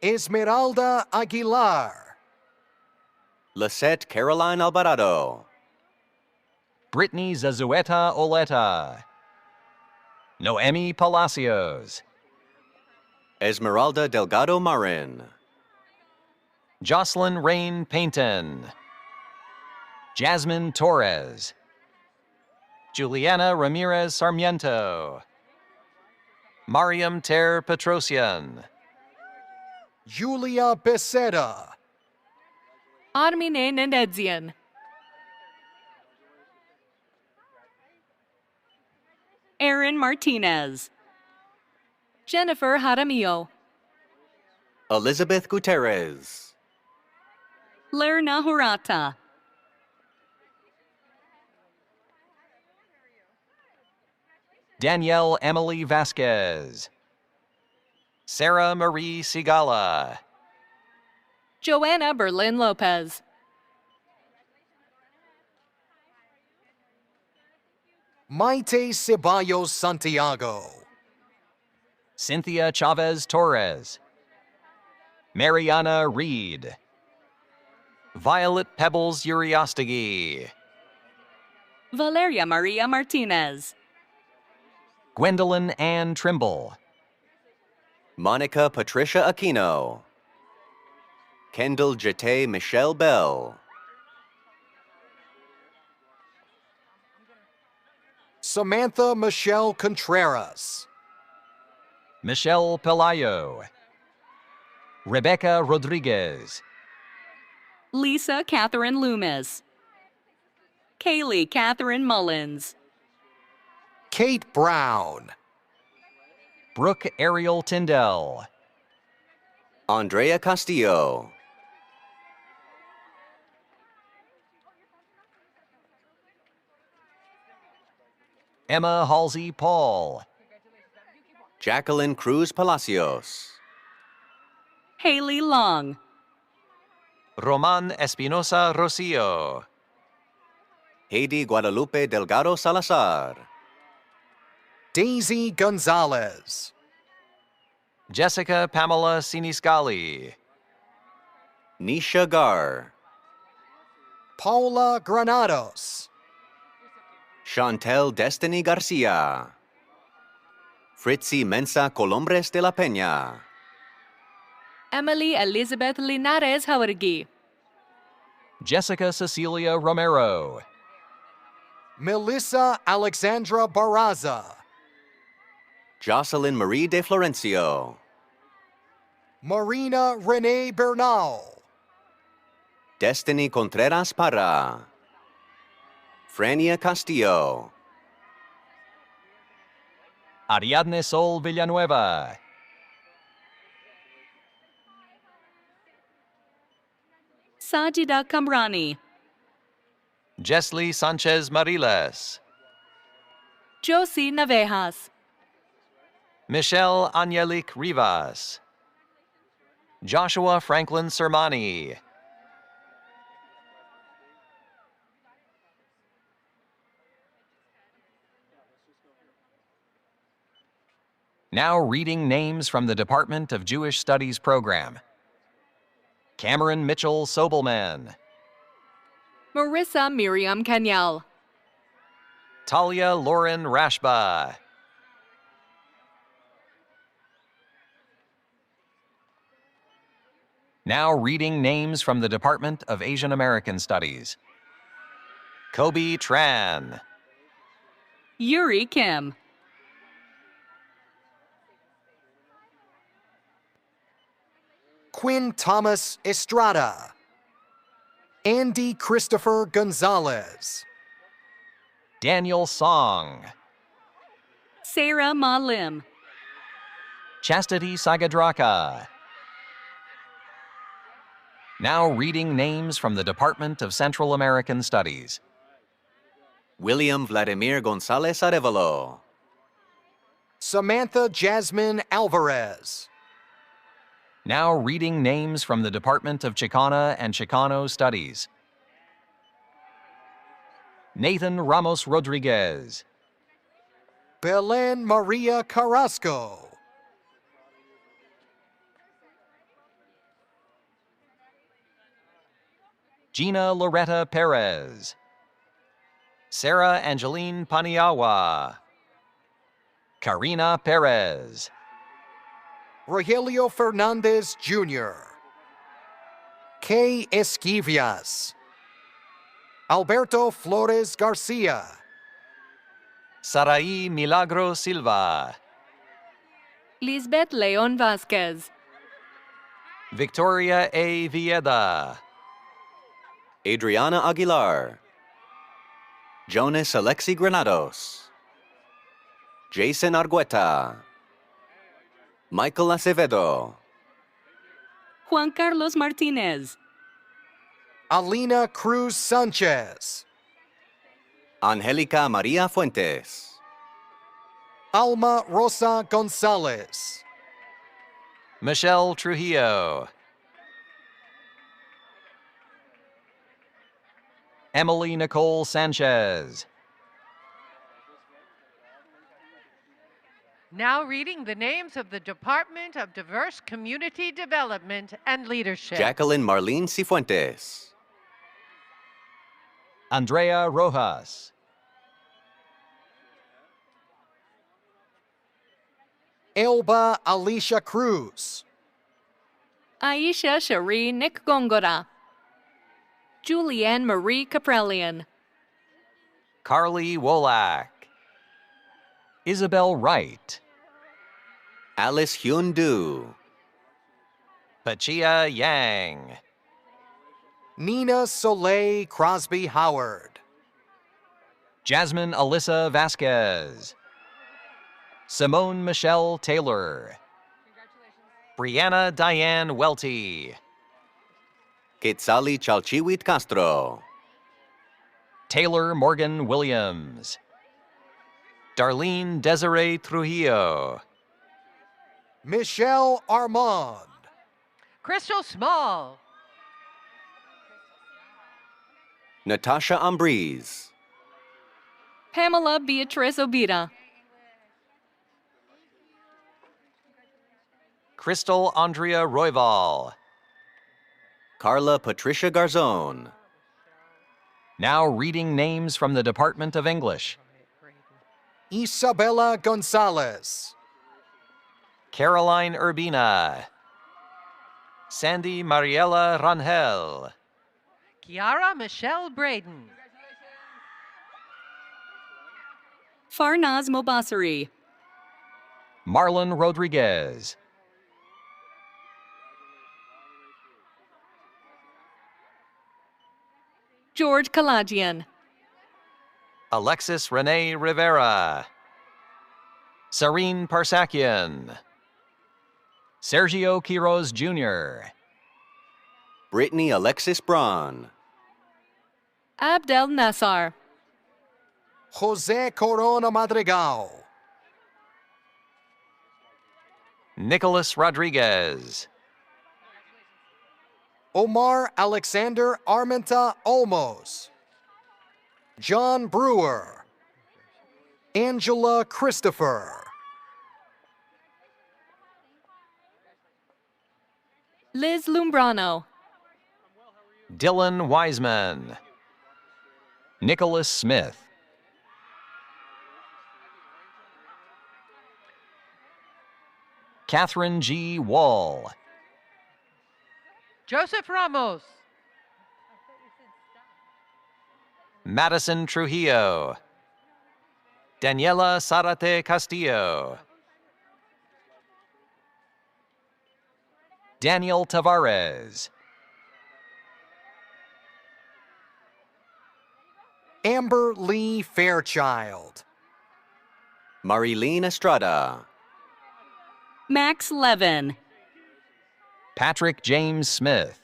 L: Esmeralda Aguilar.
N: Lisette Caroline Alvarado.
K: Brittany Zazueta Oleta. Noemi Palacios.
N: Esmeralda Delgado Marin.
K: Jocelyn Rain Paynton. Jasmine Torres. Juliana Ramirez Sarmiento. Mariam Ter Petrosian.
L: Julia Becerra.
M: Armine Nenedzian. Aaron Martinez. Jennifer Jaramillo.
N: Elizabeth Gutierrez.
M: Lerna Hurata.
K: Danielle Emily Vasquez. Sarah Marie Sigala.
M: Joanna Berlin Lopez.
L: Maite Ceballos Santiago.
K: Cynthia Chavez Torres. Mariana Reed. Violet Pebbles Uriostegui.
M: Valeria Maria Martinez.
K: Gwendolyn Ann Trimble.
N: Monica Patricia Aquino. Kendall Jete Michelle Bell.
L: Samantha Michelle Contreras.
K: Michelle Pelayo. Rebecca Rodriguez.
M: Lisa Catherine Loomis. Kaylee Catherine Mullins.
L: Kate Brown.
K: Brooke Ariel Tyndall.
N: Andrea Castillo.
K: Emma Halsey Paul.
N: Jacqueline Cruz Palacios.
M: Haley Long.
K: Roman Espinosa Rocio.
N: Heidi Guadalupe Delgado Salazar.
L: Daisy Gonzalez.
K: Jessica Pamela Sinisgali.
N: Nisha Gar.
L: Paula Granados.
N: Chantel Destiny Garcia. Fritzi Mensa Colombres de la Peña.
M: Emily Elizabeth Linares Jauregui.
K: Jessica Cecilia Romero.
L: Melissa Alexandra Barraza.
N: Jocelyn Marie de Florencio.
L: Marina Renee Bernal.
N: Destiny Contreras Parra. Frania Castillo.
K: Ariadne Sol Villanueva.
M: Sajida Kamrani.
K: Jesly Sanchez Mariles.
M: Josie Navejas.
K: Michelle Angelique Rivas. Joshua Franklin Sermani. Now reading names from the Department of Jewish Studies program. Cameron Mitchell Sobelman.
M: Marissa Miriam Kenyal.
K: Talia Lauren Rashba. Now reading names from the Department of Asian American Studies. Kobe Tran.
M: Yuri Kim.
L: Quinn Thomas Estrada. Andy Christopher Gonzalez.
K: Daniel Song.
M: Sarah Ma Lim.
K: Chastity Sagadraka. Now reading names from the Department of Central American Studies.
N: William Vladimir Gonzalez Arevalo.
L: Samantha Jasmine Alvarez.
K: Now reading names from the Department of Chicana and Chicano Studies. Nathan Ramos Rodriguez.
L: Belen Maria Carrasco.
K: Gina Loretta Perez. Sarah Angeline Paniagua. Karina Perez.
L: Rogelio Fernandez Jr. Kay Esquivias. Alberto Flores Garcia.
K: Sarai Milagro Silva.
M: Lisbeth Leon Vasquez.
K: Victoria A. Vieda.
N: Adriana Aguilar. Jonas Alexi Granados. Jason Argueta. Michael Acevedo.
M: Juan Carlos Martinez.
L: Alina Cruz Sanchez.
N: Angelica Maria Fuentes.
L: Alma Rosa Gonzalez.
K: Michelle Trujillo. Emily Nicole Sanchez.
O: Now reading the names of the Department of Diverse Community Development and Leadership.
N: Jacqueline Marlene Cifuentes.
K: Andrea Rojas.
L: Elba Alicia Cruz.
M: Aisha Cherie Nick Gongora. Julianne Marie Caprellian.
K: Carly Wolak. Isabel Wright.
N: Alice Hyun Du.
K: Pachia Yang.
L: Nina Soleil Crosby Howard.
K: Jasmine Alyssa Vasquez. Simone Michelle Taylor. Brianna Diane Welty.
N: Quetzali Chalchiwit Castro.
K: Taylor Morgan Williams. Darlene Desiree Trujillo.
L: Michelle Armand.
O: Crystal Small.
N: Natasha Ambriz.
M: Pamela Beatriz Obita.
K: Crystal Andrea Royval.
N: Carla Patricia Garzon.
K: Now reading names from the Department of English.
L: Isabella Gonzalez.
K: Caroline Urbina. Sandy Mariela Rangel.
O: Kiara Michelle Braden.
M: Farnaz Mobasari.
K: Marlon Rodriguez.
M: George Kalajian.
K: Alexis Renee Rivera. Serene Parsakian. Sergio Quiroz Jr.
N: Brittany Alexis Braun.
M: Abdel Nassar.
L: Jose Corona Madrigal.
K: Nicholas Rodriguez.
L: Omar Alexander Armenta Olmos. John Brewer. Angela Christopher.
M: Liz Lumbrano.
K: Dylan Wiseman. Nicholas Smith. Catherine G. Wall.
O: Joseph Ramos.
K: Madison Trujillo. Daniela Zarate Castillo. Daniel Tavares.
L: Amber Lee Fairchild.
N: Marilyn Estrada.
M: Max Levin.
K: Patrick James Smith.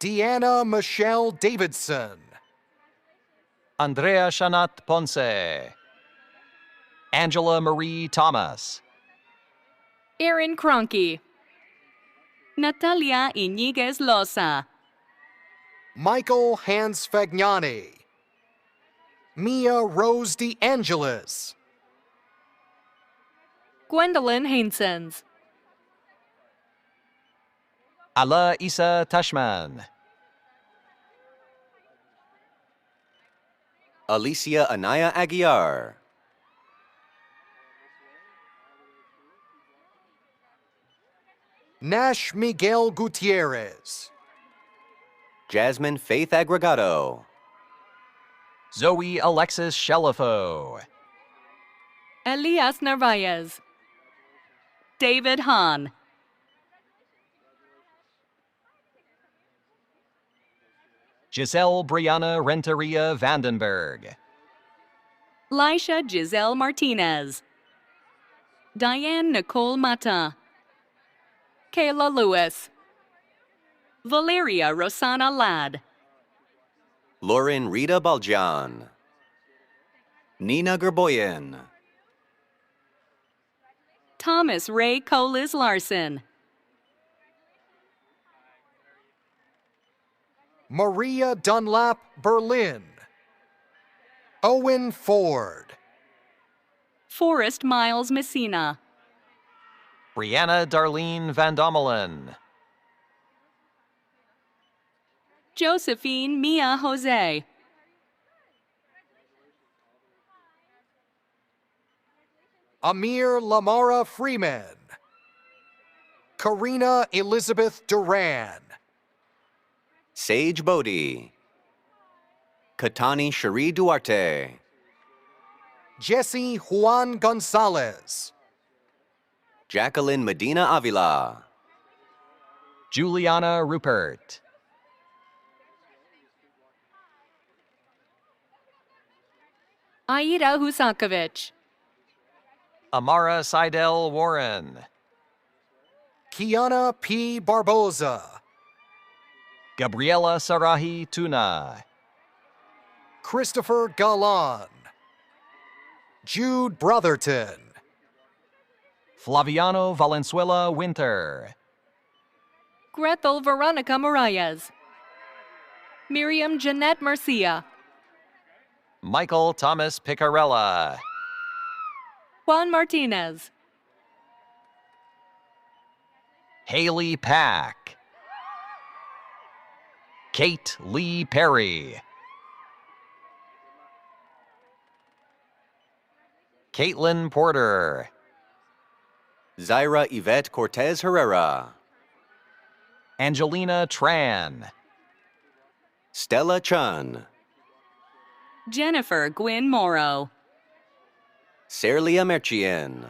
L: Deanna Michelle Davidson.
K: Andrea Shanat Ponce. Angela Marie Thomas.
M: Erin Cronky. Natalia Iñiguez Loza.
L: Michael Hans Fagnani. Mia Rose DeAngelis.
M: Gwendolyn Hainsons.
K: Ala Isa Tashman.
N: Alicia Anaya Aguiar.
L: Nash Miguel Gutierrez.
N: Jasmine Faith Agregado.
K: Zoe Alexis Shelifo.
M: Elias Narvaez. David Hahn.
K: Giselle Brianna Renteria Vandenberg.
M: Lisha Giselle Martinez. Diane Nicole Mata. Kayla Lewis. Valeria Rosana Ladd.
N: Lauren Rita Baljan. Nina Gerboyen.
M: Thomas Ray Colis Larson.
L: Maria Dunlap Berlin. Owen Ford.
M: Forrest Miles Messina.
K: Brianna Darlene Van Dommelen.
M: Josephine Mia Jose.
L: Amir Lamara Freeman. Karina Elizabeth Duran.
N: Sage Bodie. Katani Cherie Duarte.
L: Jesse Juan Gonzalez.
N: Jacqueline Medina Avila.
K: Juliana Rupert.
M: Aida Husakovich.
K: Amara Seidel Warren.
L: Kiana P. Barboza.
K: Gabriela Sarahi Tuna.
L: Christopher Galan. Jude Brotherton.
K: Flaviano Valenzuela Winter.
M: Grethel Veronica Morales. Miriam Jeanette Marcia.
K: Michael Thomas Picarella.
M: Juan Martinez.
K: Haley Pack. Kate Lee Perry. Caitlin Porter.
N: Zaira Yvette Cortez Herrera.
K: Angelina Tran.
N: Stella Chun.
M: Jennifer Gwynn Morrow.
N: Serlia Merchien.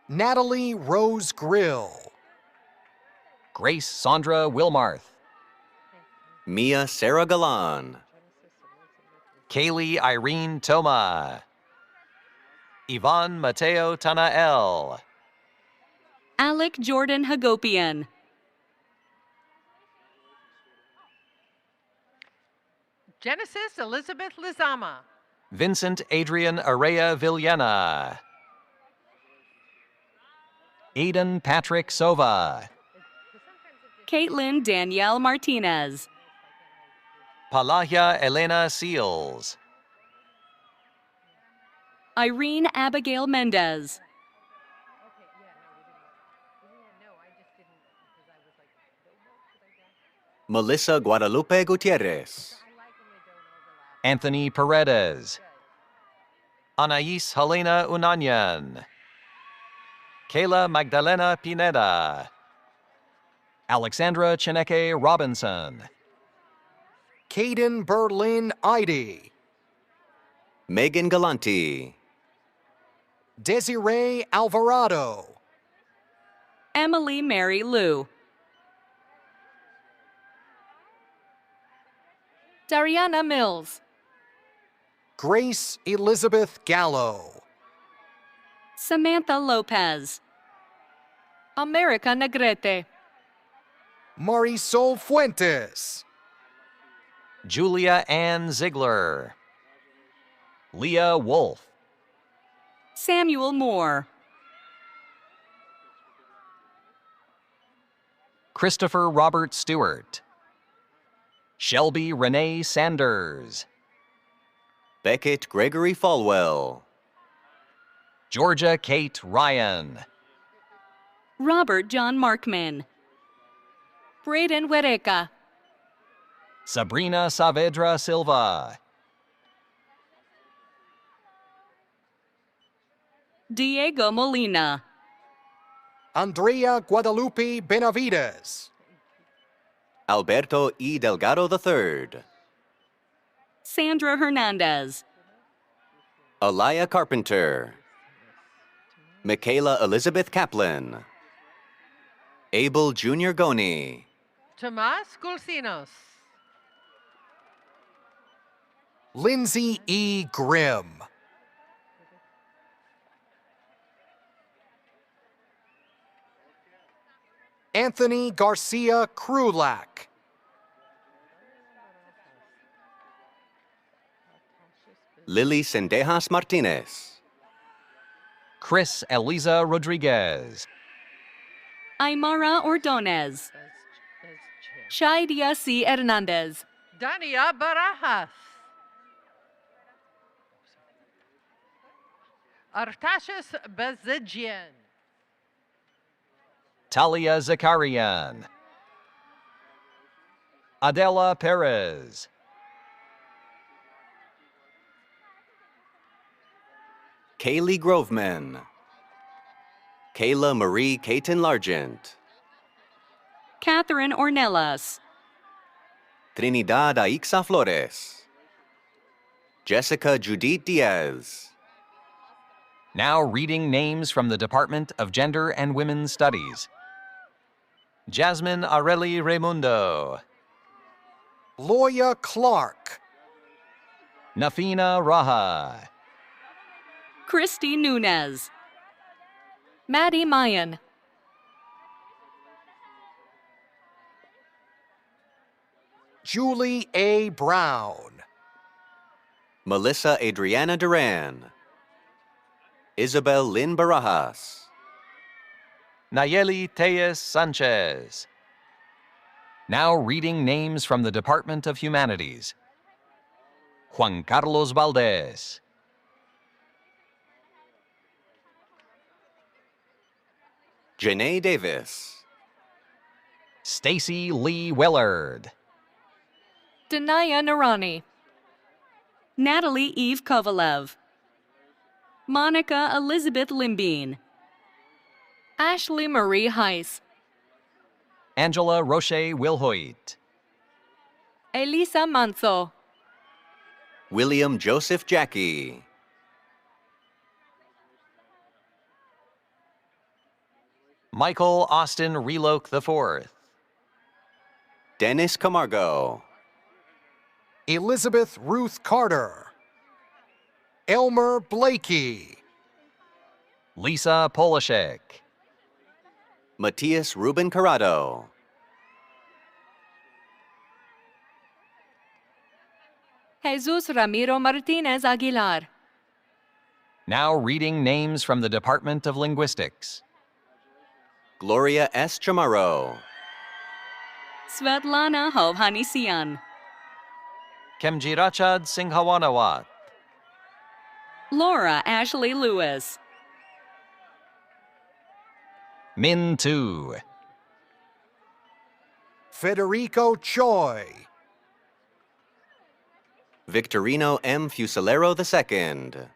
L: Natalie Rose Grill.
K: Grace Sandra Wilmarth.
N: Mia Sarah Galan.
K: Kaylee Irene Toma. Yvonne Mateo Tanael.
M: Alec Jordan Hagopian.
O: Genesis Elizabeth Lizama.
K: Vincent Adrian Araya Villena. Aiden Patrick Sova.
M: Caitlin Danielle Martinez.
K: Palahia Elena Seals.
M: Irene Abigail Mendez.
N: Melissa Guadalupe Gutierrez.
K: Anthony Paredes. Anais Helena Unanyan. Kayla Magdalena Pineda. Alexandra Chineke Robinson.
L: Caden Berlin Idy.
N: Megan Galanti.
L: Desiree Alvarado.
M: Emily Mary Lou. Dariana Mills.
L: Grace Elizabeth Gallo.
M: Samantha Lopez. America Negrete.
L: Marisol Fuentes.
K: Julia Ann Ziegler. Leah Wolf.
M: Samuel Moore.
K: Christopher Robert Stewart. Shelby Renee Sanders.
N: Beckett Gregory Falwell.
K: Georgia Kate Ryan.
M: Robert John Markman. Braden Huereca.
K: Sabrina Saavedra Silva.
M: Diego Molina.
L: Andrea Guadalupe Benavides.
N: Alberto E. Delgado III.
M: Sandra Hernandez.
N: Alaya Carpenter. Michaela Elizabeth Kaplan. Abel Jr. Goni.
O: Tomas Gulcinos.
L: Lindsay E. Grimm. Anthony Garcia Krulak.
N: Lily Sendejas Martinez.
K: Chris Eliza Rodriguez.
M: Aymara Ordonez. Shaidia C. Hernandez.
O: Dania Barajas. Artashis Bazigian.
K: Talia Zakarian. Adela Perez.
N: Kaylee Groveman. Kayla Marie Caton Largent.
M: Catherine Ornelas.
N: Trinidad Aixa Flores. Jessica Judith Diaz.
K: Now reading names from the Department of Gender and Women's Studies. Jasmine Areli Raimundo.
L: Loya Clark.
K: Nafina Raha.
M: Christy Nunez. Maddie Mayan.
L: Julie A. Brown.
N: Melissa Adriana Duran. Isabel Lynn Barajas.
K: Nayeli Tejas Sanchez. Now reading names from the Department of Humanities. Juan Carlos Valdez.
N: Janae Davis.
K: Stacy Lee Willard.
M: Danaya Narani. Natalie Eve Kovalev. Monica Elizabeth Limbine. Ashley Marie Heiss.
K: Angela Roche Wilhoit.
M: Elisa Manso.
N: William Joseph Jackie.
K: Michael Austin Reloke IV.
N: Dennis Camargo.
L: Elizabeth Ruth Carter. Elmer Blakey.
K: Lisa Polashek.
N: Matias Ruben Corrado.
M: Jesus Ramiro Martinez Aguilar.
K: Now reading names from the Department of Linguistics.
N: Gloria S. Chamorro.
M: Svetlana Hovhanisian.
K: Kemjirachad Singhawanawat.
M: Laura Ashley Lewis.
K: Min Tu.
L: Federico Choi.
N: Victorino M. Fusilero II.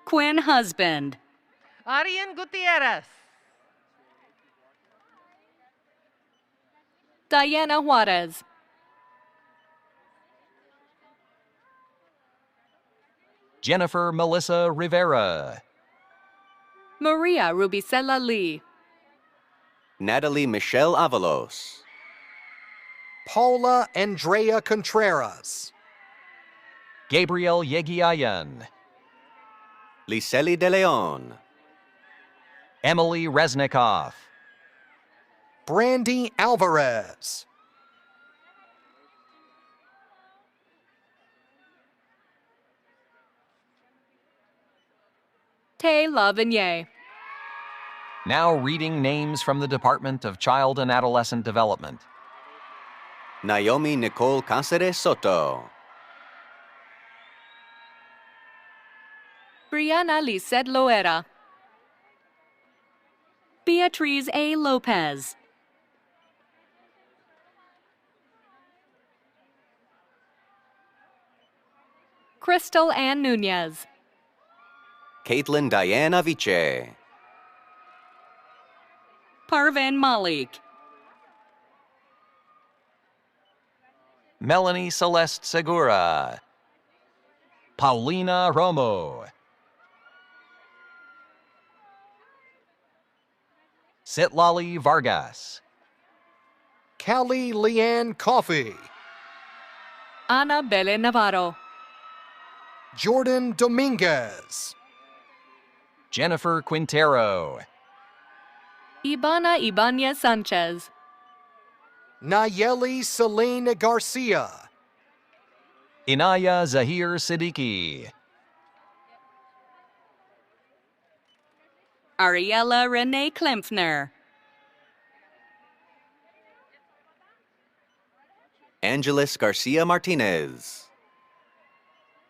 M: Quinn Husband.
O: Arian Gutierrez.
M: Diana Juarez.
K: Jennifer Melissa Rivera.
M: Maria Rubicella Lee.
N: Natalie Michelle Avalos.
L: Paula Andrea Contreras.
K: Gabriel Yegiayan.
N: Liseli De Leon.
K: Emily Resnikoff.
L: Brandy Alvarez.
M: Tay Lavigny.
K: Now reading names from the Department of Child and Adolescent Development.
N: Naomi Nicole Cáceres Soto.
M: Brianna Lisette Loera. Beatriz A. Lopez. Crystal Ann Nunez.
N: Caitlin Diane Aviche.
M: Parvin Malik.
K: Melanie Celeste Segura. Paulina Romo. Citlali Vargas.
L: Callie Leanne Coffey.
M: Ana Bele Navarro.
L: Jordan Dominguez.
K: Jennifer Quintero.
M: Ibana Ibanez Sanchez.
L: Nayeli Celine Garcia.
K: Inaya Zahir Siddiqui.
M: Ariella Renee Klempfner.
N: Angeles Garcia Martinez.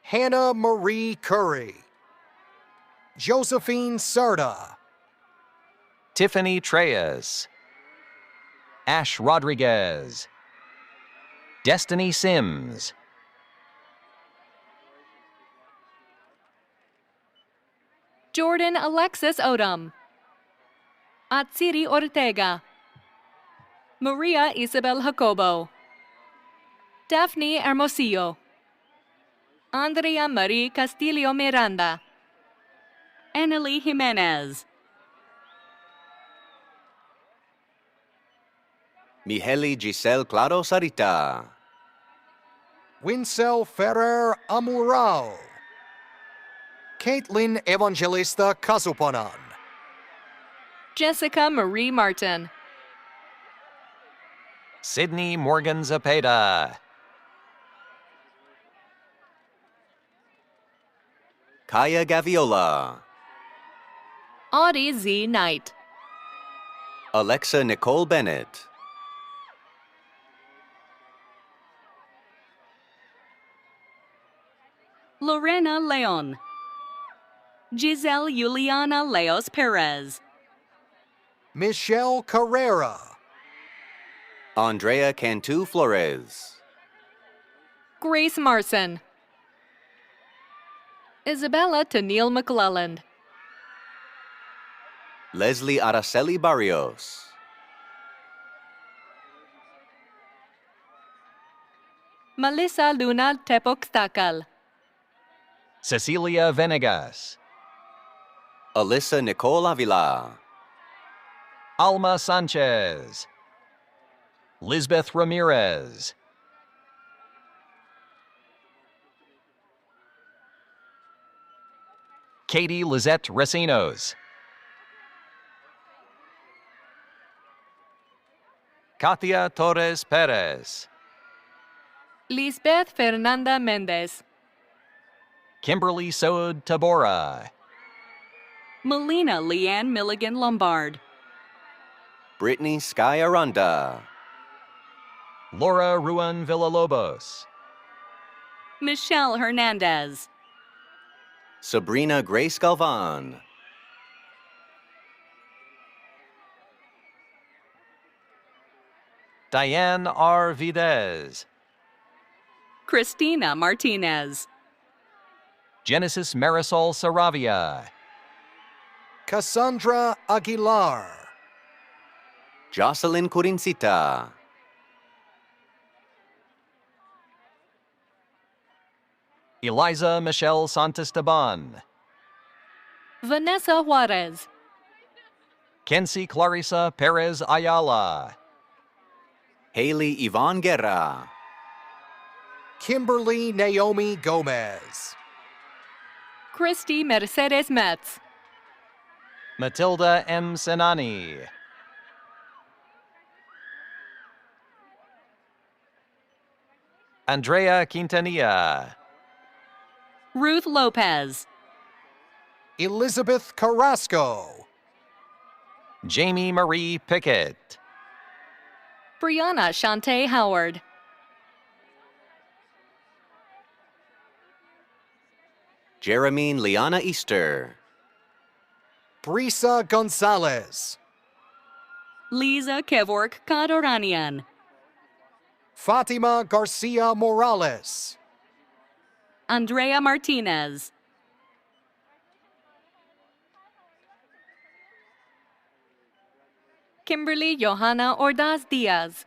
L: Hannah Marie Curry. Josephine Serta.
K: Tiffany Treyes. Ash Rodriguez. Destiny Sims.
M: Jordan Alexis Odom. Atsiri Ortega. Maria Isabel Jacobo. Daphne Hermosillo. Andrea Marie Castillo Miranda. Annalie Jimenez.
N: Miheli Giselle Claro Sarita.
L: Winsel Ferrer Amurao. Caitlin Evangelista Casupanan.
M: Jessica Marie Martin.
K: Sydney Morgan Zapata.
N: Kaya Gaviola.
M: Audie Z. Knight.
N: Alexa Nicole Bennett.
M: Lorena Leon. Giselle Juliana Leos Perez.
L: Michelle Carrera.
N: Andrea Cantu Flores.
M: Grace Marson. Isabella Tennille McClelland.
N: Leslie Araceli Barrios.
M: Melissa Luna Tepoxtacal.
K: Cecilia Venegas.
N: Alyssa Nicole Avila.
K: Alma Sanchez. Lisbeth Ramirez. Katie Lizette Recinos. Katia Torres Perez.
M: Lisbeth Fernanda Mendez.
K: Kimberly Sood Tabora.
M: Melina Leanne Milligan Lombard.
N: Brittany Sky Aranda.
K: Laura Ruan Villalobos.
M: Michelle Hernandez.
N: Sabrina Grace Galvan.
K: Diane R. Videz.
M: Christina Martinez.
K: Genesis Marisol Saravia.
L: Cassandra Aguilar.
N: Jocelyn Curincita.
K: Eliza Michelle Santisteban.
M: Vanessa Juarez.
K: Kenzie Clarissa Perez Ayala.
N: Haley Yvonne Guerra.
L: Kimberly Naomi Gomez.
M: Christy Mercedes Metz.
K: Matilda M. Senani. Andrea Quintanilla.
M: Ruth Lopez.
L: Elizabeth Carrasco.
K: Jamie Marie Pickett.
M: Brianna Shante Howard.
N: Jeremine Liana Easter.
L: Brisa Gonzalez.
M: Lisa Kevork Kadoranian.
L: Fatima Garcia Morales.
M: Andrea Martinez. Kimberly Johanna Ordaz Diaz.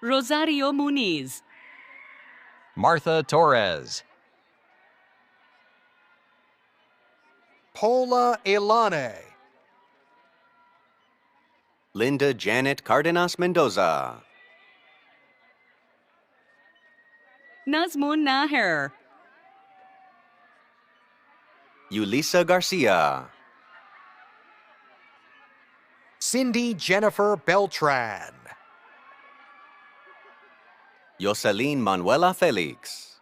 M: Rosario Muniz.
K: Martha Torres.
L: Paula Elane.
N: Linda Janet Cardenas Mendoza.
M: Nazmun Naher.
N: Yulisa Garcia.
L: Cindy Jennifer Beltran.
N: Yoselin Manuela Felix.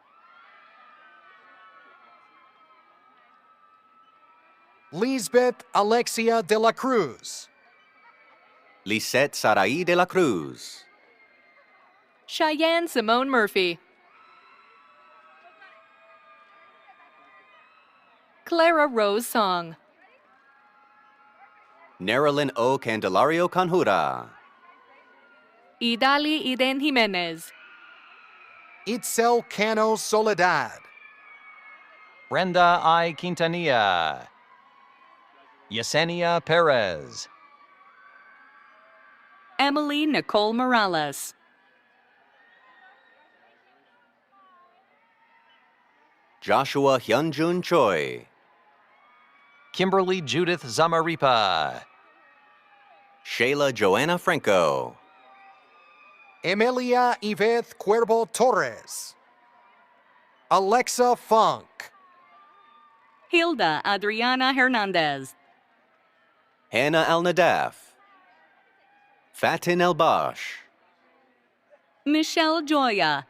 L: Lisbeth Alexia de la Cruz.
N: Lisette Sarai de la Cruz.
M: Cheyenne Simone Murphy. Clara Rose Song.
N: Nerilyn O. Candelario Canjura.
M: Idali Eden Jimenez.
L: Itzel Cano Soledad.
K: Brenda I. Quintanilla. Yesenia Perez.
M: Emily Nicole Morales.
N: Joshua Hyunjun Choi.
K: Kimberly Judith Zamaripa.
N: Shayla Joanna Franco.
L: Emilia Yvette Cuervo Torres. Alexa Funk.
M: Hilda Adriana Hernandez.
N: Hannah Al Nadaf. Fatin El Bash.
M: Michelle Joya.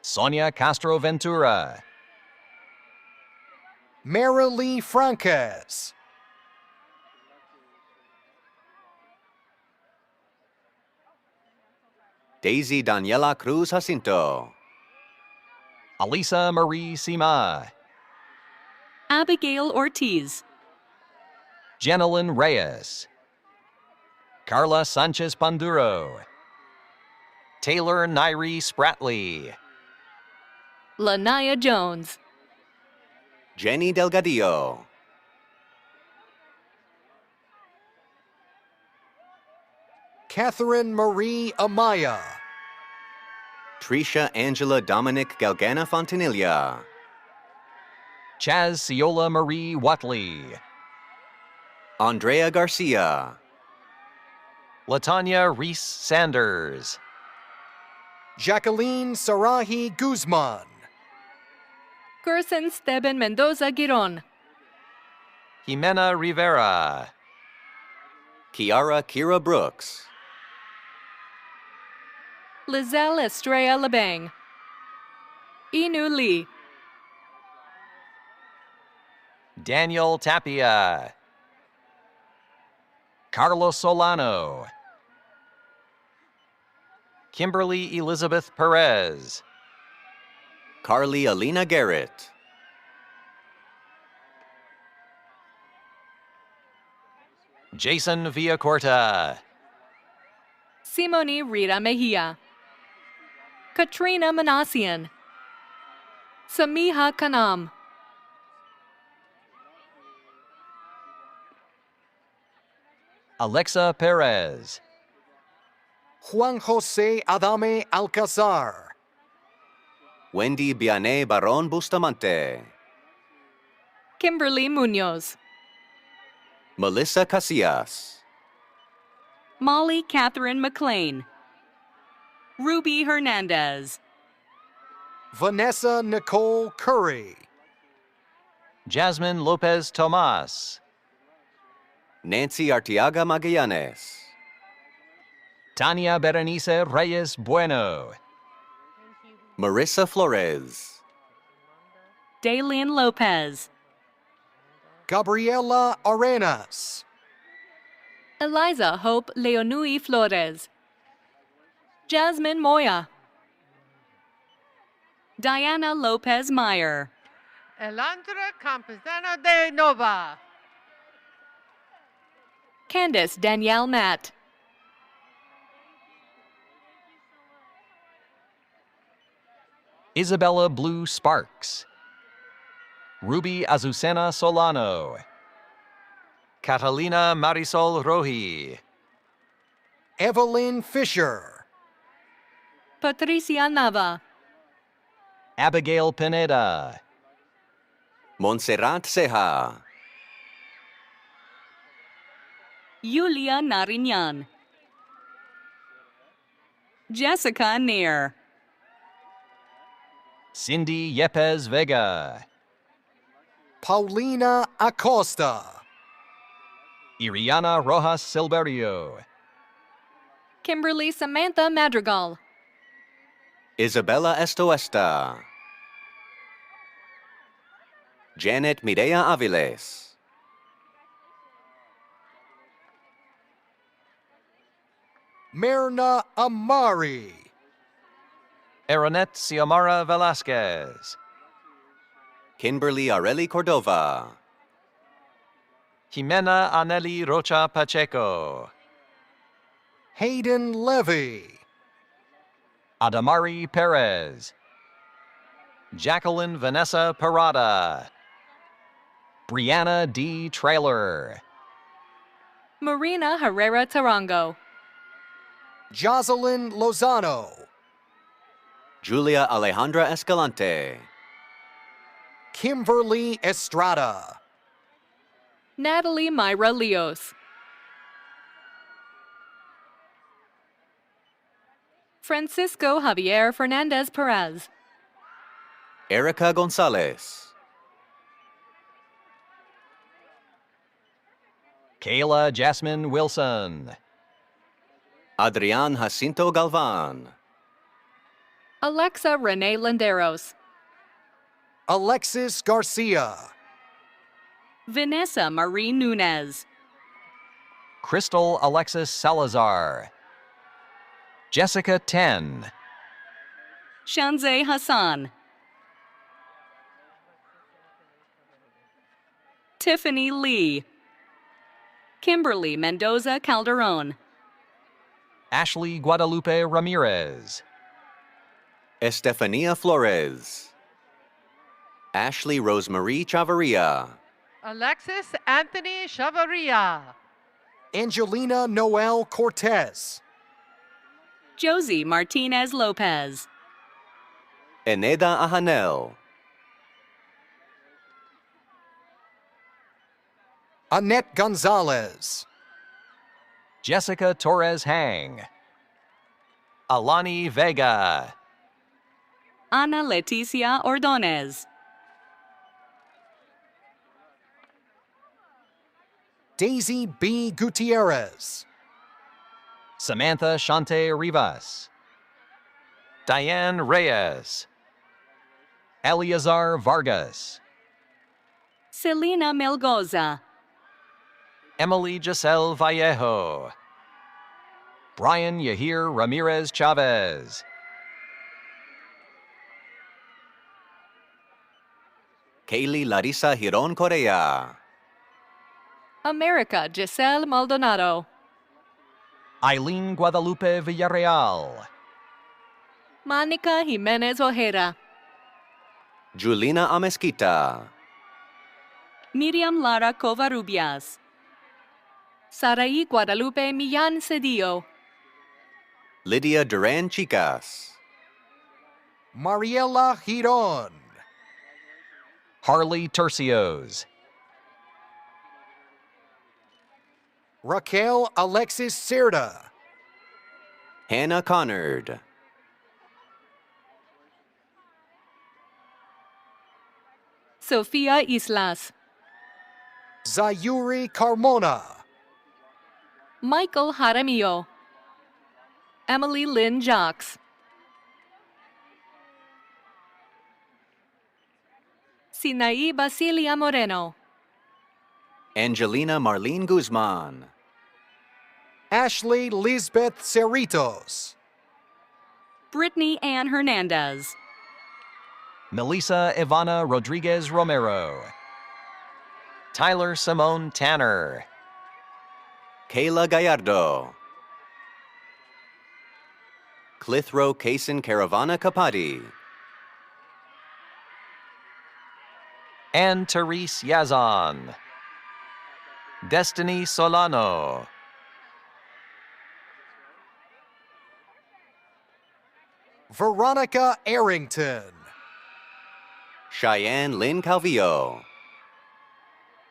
K: Sonia Castro Ventura.
L: Marilee Franquez.
N: Daisy Daniela Cruz Jacinto.
K: Alisa Marie Sima.
M: Abigail Ortiz.
K: Jenilyn Reyes. Carla Sanchez Panduro. Taylor Nairi Spratley.
M: Lanaya Jones.
N: Jenny Delgadillo.
L: Catherine Marie Amaya.
N: Tricia Angela Dominic Galgana Fontanilla.
K: Chaz Ciola Marie Watley.
N: Andrea Garcia.
K: Latanya Reese Sanders.
L: Jacqueline Sarahi Guzman.
M: Gerson Steban Mendoza Giron.
K: Jimena Rivera.
N: Kiara Kira Brooks.
M: Lizelle Estrella Labang. Inu Lee.
K: Daniel Tapia. Carlos Solano. Kimberly Elizabeth Perez.
N: Carly Alina Garrett.
K: Jason Villacorta.
M: Simone Rita Mejia. Katrina Manassian. Samiha Kanam.
K: Alexa Perez.
L: Juan Jose Adame Alcazar.
N: Wendy Biane Baron Bustamante.
M: Kimberly Munoz.
N: Melissa Casillas.
P: Molly Catherine McLean. Ruby Hernandez.
L: Vanessa Nicole Curry.
K: Jasmine Lopez Tomas.
N: Nancy Arteaga Magallanes.
K: Tania Berenice Reyes Bueno.
N: Marissa Flores.
P: Daylin Lopez.
L: Gabriela Arenas.
M: Eliza Hope Leonui Flores. Jasmine Moya.
P: Diana Lopez Meyer.
O: Elandra Campuzano de Nova.
M: Candace Danielle Matt.
K: Isabella Blue Sparks. Ruby Azucena Solano. Catalina Marisol Roji.
L: Evelyn Fisher.
M: Patricia Nava.
K: Abigail Pineda.
N: Montserrat Ceja.
P: Yulia Nariñan. Jessica Neer.
K: Cindy Yepes Vega.
L: Paulina Acosta.
K: Iriana Rojas Silverio.
M: Kimberly Samantha Madrigal.
N: Isabella Estoesta. Janet Mireya Aviles.
L: Myrna Amari.
K: Aronet Xiomara Velasquez.
N: Kimberly Areli Cordova.
K: Jimena Aneli Rocha Pacheco.
L: Hayden Levy.
K: Adamari Perez. Jacqueline Vanessa Parada. Brianna D. Trailer.
M: Marina Herrera Tarango.
L: Jocelyn Lozano.
N: Julia Alejandra Escalante.
L: Kimberly Estrada.
M: Natalie Myra Leos. Francisco Javier Fernandez Perez.
N: Erica Gonzalez.
K: Kayla Jasmine Wilson.
N: Adrian Jacinto Galvan.
M: Alexa Renee Landeros.
L: Alexis Garcia.
P: Vanessa Marie Nunez.
K: Crystal Alexis Salazar. Jessica Ten.
P: Shanze Hassan. Tiffany Lee. Kimberly Mendoza Calderon.
K: Ashley Guadalupe Ramirez.
N: Estefania Flores. Ashley Rosemarie Chavarria.
O: Alexis Anthony Chavaria.
L: Angelina Noel Cortez.
P: Josie Martinez Lopez.
N: Eneda Ahanel.
L: Annette Gonzalez.
K: Jessica Torres Hang. Alani Vega.
P: Ana Leticia Ordonez.
L: Daisy B. Gutierrez.
K: Samantha Shante Rivas. Diane Reyes. Eleazar Vargas.
P: Selena Melgoza.
K: Emily Giselle Vallejo. Brian Yahir Ramirez Chavez.
N: Kaylee Larissa Giron Correa.
M: America Giselle Maldonado.
K: Eileen Guadalupe Villarreal.
M: Monica Jimenez Ojeda.
N: Julina Amezquita,
P: Miriam Lara Covarrubias,
M: Saraí Guadalupe Millán Cedillo.
N: Lydia Duran Chicas,
L: Mariela Giron,
K: Harley Tercios,
L: Raquel Alexis Cerda,
N: Hannah Connard,
M: Sofía Islas.
L: Zayuri Carmona,
M: Michael Jaramillo. Emily Lynn Jacques. Sinaí Basilia Moreno.
N: Angelina Marlene Guzman,
L: Ashley Lisbeth Cerritos,
P: Brittany Ann Hernandez,
K: Melissa Ivana Rodriguez Romero, Tyler Simone Tanner,
N: Kayla Gallardo, Clithro Kaysen Caravana Kapati,
K: and Therese Yazan, Destiny Solano,
L: Veronica Arrington,
N: Cheyenne Lynn Calvillo,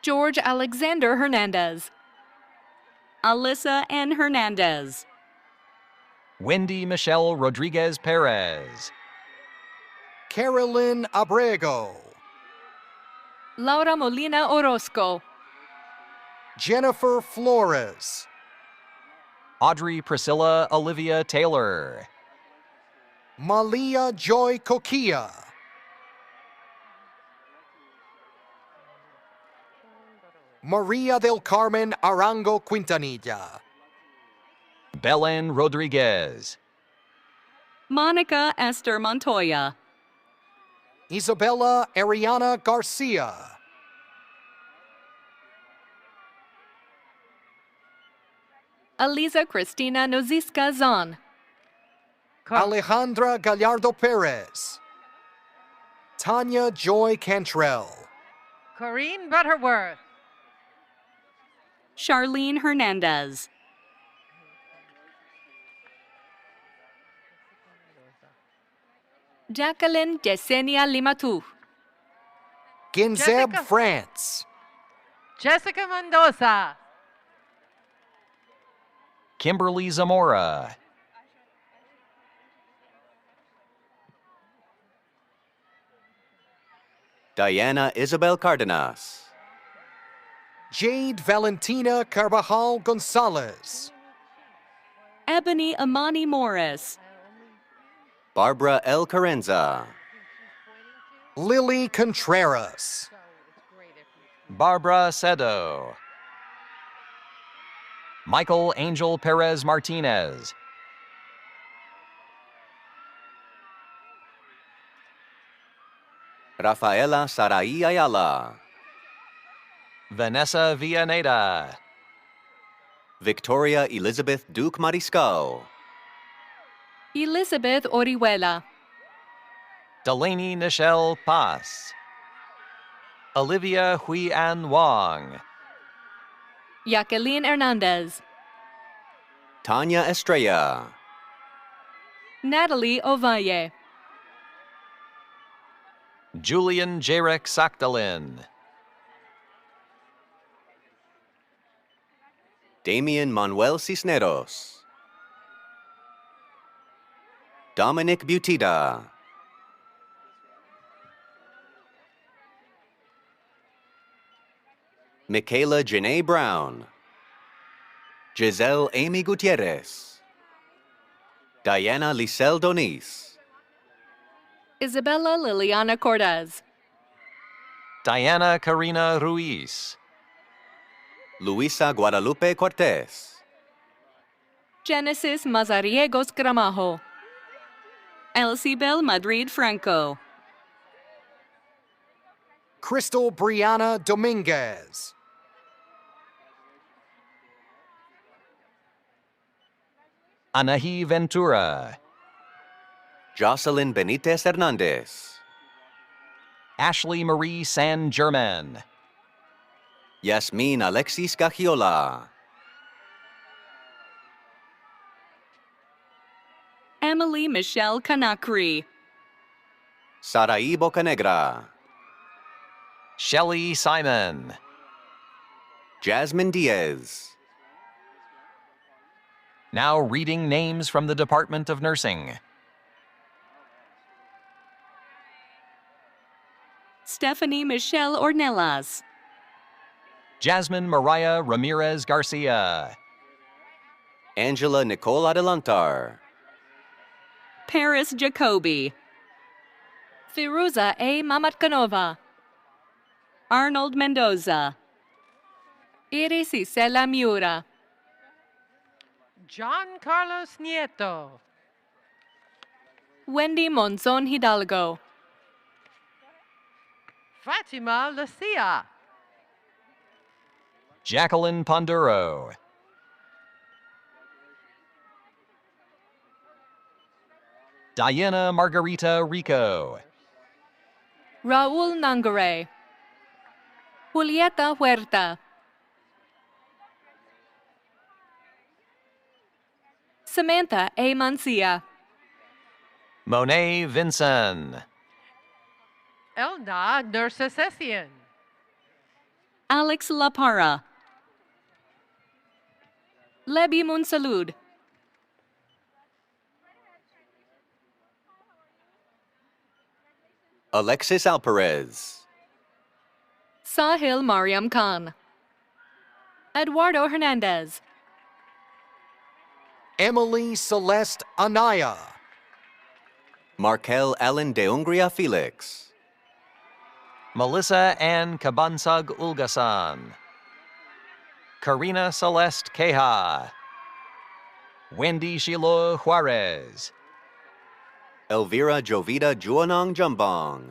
M: George Alexander Hernandez.
P: Alyssa N. Hernandez,
K: Wendy Michelle Rodriguez Perez,
L: Carolyn Abrego,
M: Laura Molina Orozco.
L: Jennifer Flores,
K: Audrey Priscilla Olivia Taylor,
L: Malia Joy Coquilla, Maria del Carmen Arango Quintanilla,
K: Belen Rodriguez,
P: Monica Esther Montoya,
L: Isabella Ariana Garcia,
M: Aliza Cristina Noziska Zon.
L: Alejandra Gallardo Perez, Tanya Joy Cantrell,
O: Corinne Butterworth,
P: Charlene Hernandez,
M: Jacqueline Yesenia Limatu.
L: Ginzeb
O: Jessica.
L: France,
O: Jessica Mendoza,
K: Kimberly Zamora,
N: Diana Isabel Cardenas,
L: Jade Valentina Carvajal Gonzalez,
P: Ebony Amani Morris,
N: Barbara L. Carenza,
L: Lily Contreras,
K: Barbara Sedo, Michael Angel Perez Martinez,
N: Rafaela Sarai Ayala,
K: Vanessa Villaneda,
N: Victoria Elizabeth Duke Mariscal,
M: Elizabeth Orihuela.
K: Delaney Nichelle Paz, Olivia Hui-An Wong,
M: Jacqueline Hernandez.
N: Tanya Estrella,
M: Natalie Ovalle.
K: Julian Jarek Sakdalin,
N: Damian Manuel Cisneros, Dominic Butita, Michaela Janae Brown, Giselle Amy Gutierrez, Diana Lisel Donis,
M: Isabella Liliana Cortez.
K: Diana Karina Ruiz,
N: Luisa Guadalupe Cortez,
M: Genesis Mazariegos Gramajo.
P: Elcibel Madrid Franco,
L: Crystal Brianna Dominguez,
K: Anahi Ventura,
N: Jocelyn Benitez Hernandez,
K: Ashley Marie San German.
N: Yasmin Alexis Gagiola.
P: Emily Michelle Canacri.
N: Saraí Bocanegra.
K: Shelley Simon.
N: Jasmine Diaz.
K: Now reading names from the Department of Nursing.
P: Stephanie Michelle Ornelas.
K: Jasmine Mariah Ramirez Garcia.
N: Angela Nicole Adelantar.
P: Paris Jacoby.
M: Firuza A. Mamatkanova.
P: Arnold Mendoza.
M: Iris Isela Miura.
O: John Carlos Nieto.
M: Wendy Monzon Hidalgo.
O: Fatima Lucia.
K: Jacqueline Ponduro. Diana Margarita Rico.
M: Raul Nangare. Julieta Huerta. Samantha A. Mancia.
K: Monet Vinson.
O: Elna Nursesesian.
P: Alex Lapara.
M: Lebi Munsalud.
N: Alexis Alperez.
M: Sahil Mariam Khan. Eduardo Hernandez.
L: Emily Celeste Anaya.
N: Markel Ellen de Hungria Felix.
K: Melissa Ann Kabansag Ulgasan. Karina Celeste Keha. Wendy Shiloh Juarez.
N: Elvira Jovita Juanong Jumbong.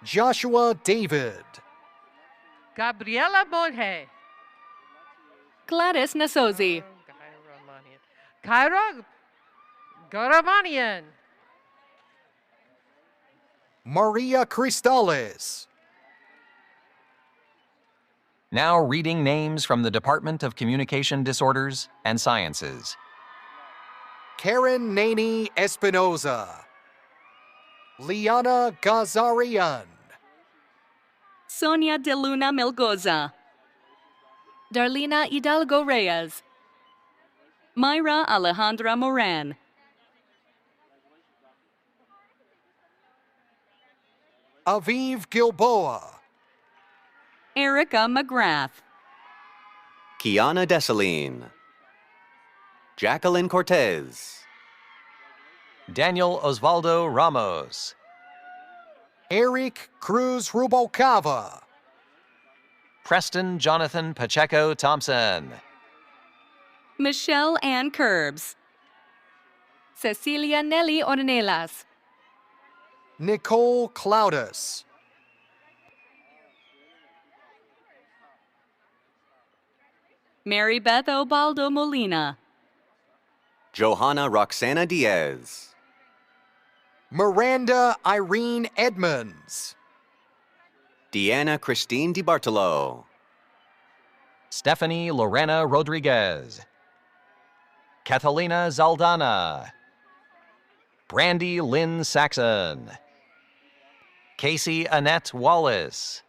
L: Joshua David.
O: Gabriela Monge.
M: Gladys Nasozi.
O: Kyra Goramanian.
L: Maria Cristales.
K: Now reading names from the Department of Communication Disorders and Sciences.
L: Karen Naney Espinoza. Liana Gazarian.
P: Sonia de Luna Melgoza.
M: Darlena Hidalgo Reyes.
P: Myra Alejandra Moran.
L: Aviv Gilboa.
P: Erica McGrath.
N: Kiana Desaline. Jacqueline Cortez.
K: Daniel Osvaldo Ramos.
L: Eric Cruz Rubalcava.
K: Preston Jonathan Pacheco Thompson.
P: Michelle Ann Curbs.
M: Cecilia Nelly Ornelas.
L: Nicole Claudus.
P: Mary Beth Obaldo Molina.
N: Johanna Roxana Diaz.
L: Miranda Irene Edmonds.
N: Deanna Christine DiBartolo.
K: Stephanie Lorena Rodriguez. Catalina Zaldana. Brandy Lynn Saxon. Casey Annette Wallace.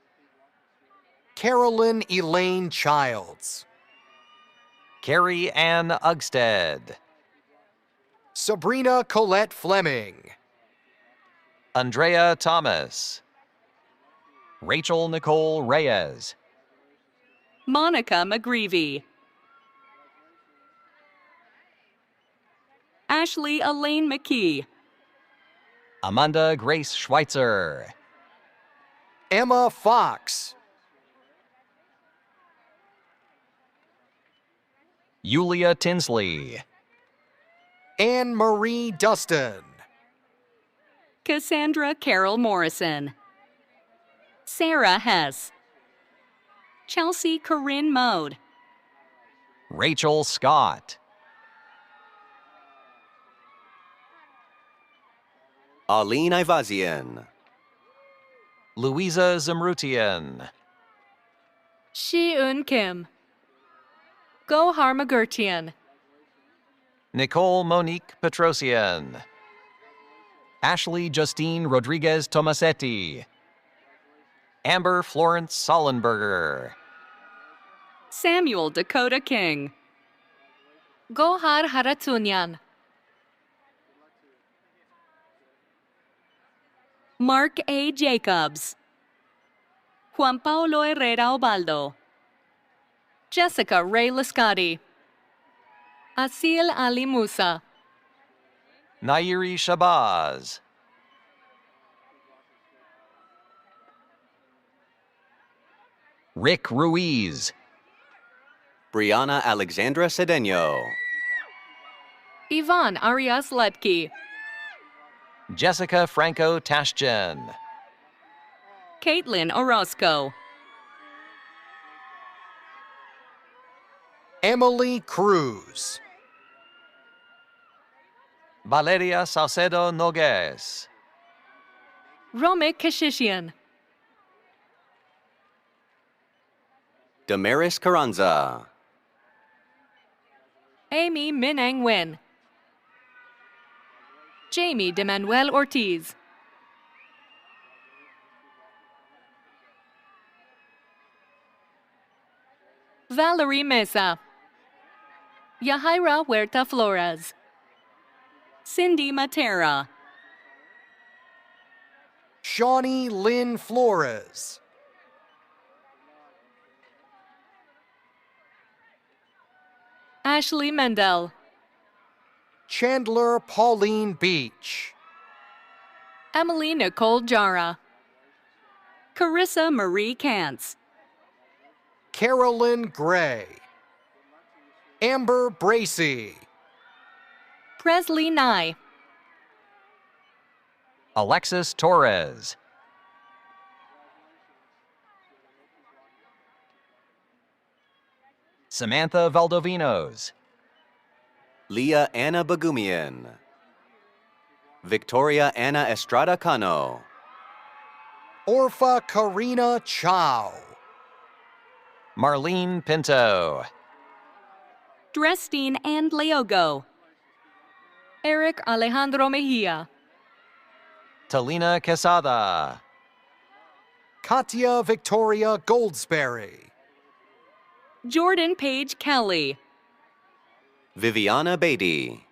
L: Carolyn Elaine Childs.
K: Carrie Ann Ugstead.
L: Sabrina Colette Fleming.
K: Andrea Thomas. Rachel Nicole Reyes.
P: Monica McGreevy. Ashley Elaine McKee.
K: Amanda Grace Schweitzer.
L: Emma Fox.
K: Yulia Tinsley.
L: Anne Marie Dustin.
P: Cassandra Carol Morrison. Sarah Hess. Chelsea Corinne Mode.
K: Rachel Scott.
N: Aline Ivazian.
K: Louisa Zamrutian.
M: Shi-Un Kim. Gohar Magurtian.
K: Nicole Monique Petrosian. Ashley Justine Rodriguez Tomasetti. Amber Florence Sollenberger.
P: Samuel Dakota King.
M: Gohar Haratunyan.
P: Mark A. Jacobs. Juan Paulo Herrera Obaldo.
M: Jessica Ray Lascati. Asil Ali Musa.
K: Nairi Shabazz. Rick Ruiz.
N: Brianna Alexandra Cedeno.
M: Ivan Arias Letke.
K: Jessica Franco Tashjen.
P: Caitlin Orozco.
L: Emily Cruz.
K: Valeria Salcedo Nogues.
M: Romik Kashishian.
N: Damaris Carranza.
M: Amy Minang Wen. Jamie De Manuel Ortiz. Valerie Mesa. Yahaira Huerta Flores.
P: Cindy Matera.
L: Shawnee Lynn Flores.
M: Ashley Mendel.
L: Chandler Pauline Beach.
M: Emily Nicole Jara.
P: Carissa Marie Kantz.
L: Carolyn Gray. Amber Bracy.
M: Presley Nye.
K: Alexis Torres. Samantha Valdovinos.
N: Leah Anna Bagumian. Victoria Anna Estrada Cano.
L: Orpha Karina Chow.
K: Marlene Pinto.
P: Drestine and Leogo.
M: Eric Alejandro Mejia.
K: Talina Quesada.
L: Katia Victoria Goldsberry.
P: Jordan Page Kelly.
N: Viviana Beatty.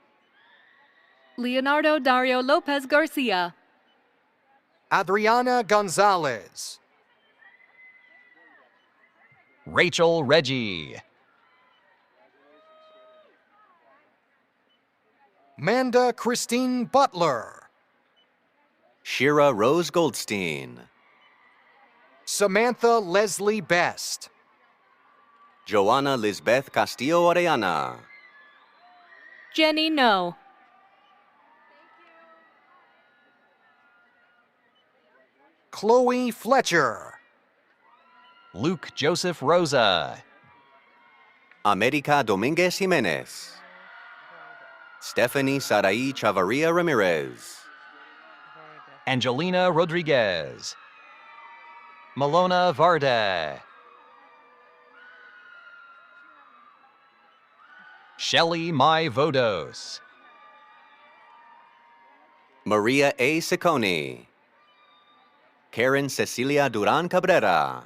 M: Leonardo Dario Lopez Garcia.
L: Adriana Gonzalez.
K: Rachel Reggie.
L: Manda Christine Butler.
N: Shira Rose Goldstein.
L: Samantha Leslie Best.
N: Joanna Lisbeth Castillo Orellana.
M: Jenny No.
L: Chloe Fletcher.
K: Luke Joseph Rosa.
N: America Dominguez Jimenez. Stephanie Sarai Chavarria Ramirez.
K: Angelina Rodriguez. Malona Varda. Shelly Mai Vodos.
N: Maria A. Ciccone. Karen Cecilia Duran Cabrera.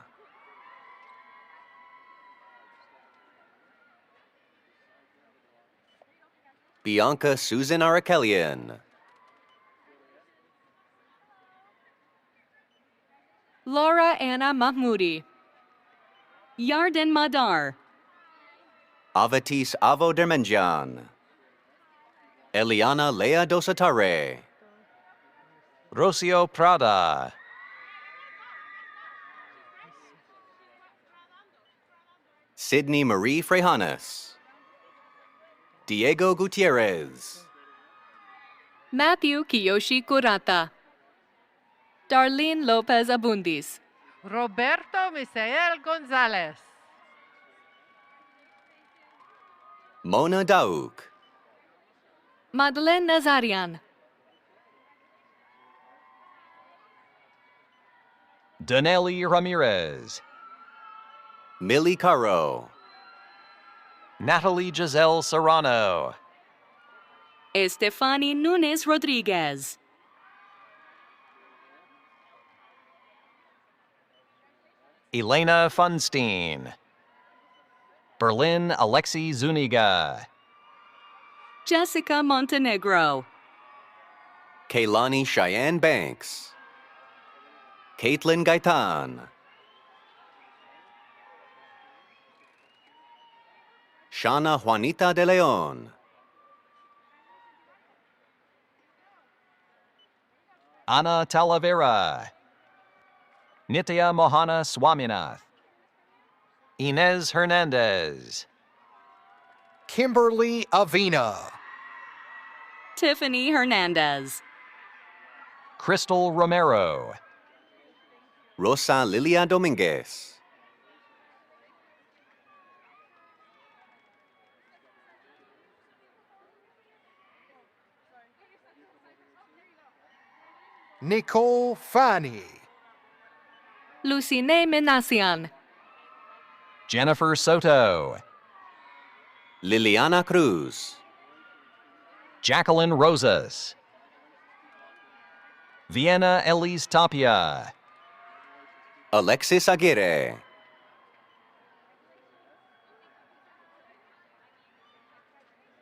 N: Bianca Susan Arakelian.
M: Laura Anna Mahmoudi.
P: Yarden Madar.
N: Avatis Avo Dermenjan. Eliana Lea Dosatare.
K: Rocio Prada.
N: Sydney Marie Frejanes. Diego Gutierrez.
M: Matthew Kiyoshi Kurata. Darlene Lopez Abundis.
O: Roberto Misael Gonzalez.
N: Mona Dauk.
M: Madeleine Nazarian.
K: Danelli Ramirez,
N: Millie Caro,
K: Natalie Giselle Serrano,
P: Estefany Nunes Rodriguez,
K: Elena Funstein, Berlin Alexi Zuniga,
P: Jessica Montenegro,
N: Kaylani Cheyenne Banks, Caitlin Gaitan, Shana Juanita de Leon,
K: Ana Talavera, Nitya Mohana Swaminath, Inez Hernandez,
L: Kimberly Avina,
P: Tiffany Hernandez,
K: Crystal Romero,
N: Rosa Lilia Dominguez,
L: Nicole Fani,
M: Lucine Menacian,
K: Jennifer Soto,
N: Liliana Cruz,
K: Jacqueline Rosas, Vienna Elise Tapia,
N: Alexis Aguirre,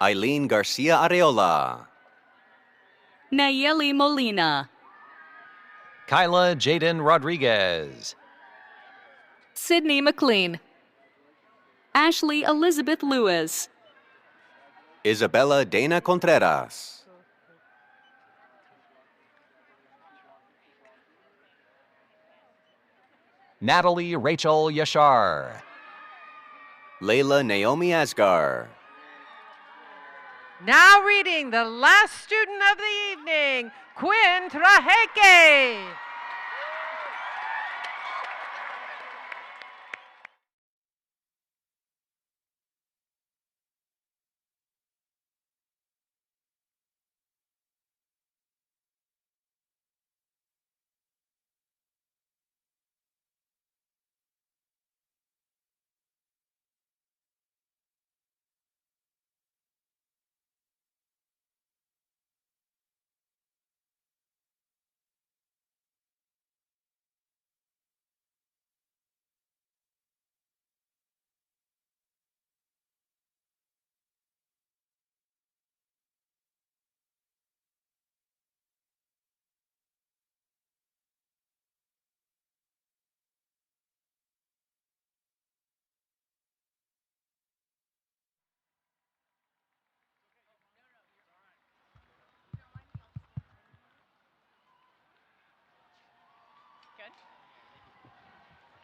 N: Eileen Garcia Areola,
P: Nayeli Molina,
K: Kyla Jaden Rodriguez,
M: Sydney McLean,
P: Ashley Elizabeth Lewis,
N: Isabella Dana Contreras,
K: Natalie Rachel Yashar,
N: Layla Naomi Asgar,
O: Now reading the last student of the evening, Quinn Trajeke.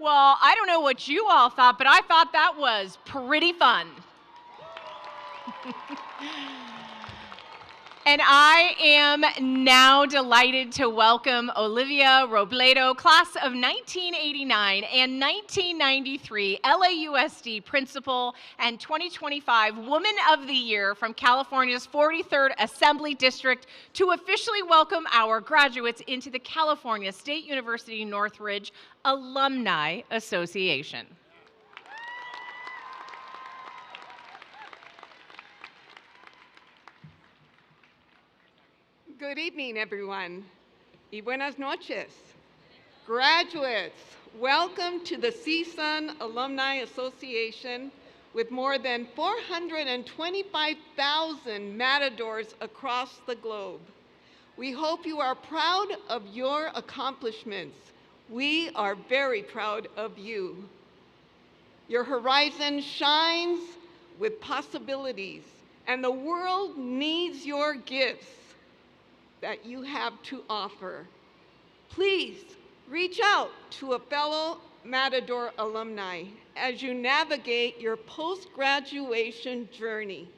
D: Well, I don't know what you all thought, but I thought that was pretty fun. And I am now delighted to welcome Olivia Robledo, class of 1989 and 1993 LAUSD principal and 2025 Woman of the Year from California's 43rd Assembly District, to officially welcome our graduates into the California State University Northridge Alumni Association.
Q: Good evening, everyone. Y buenas noches. Graduates, welcome to the CSUN Alumni Association with more than 425,000 matadors across the globe. We hope you are proud of your accomplishments. We are very proud of you. Your horizon shines with possibilities, and the world needs your gifts that you have to offer. Please reach out to a fellow Matador alumni as you navigate your post-graduation journey.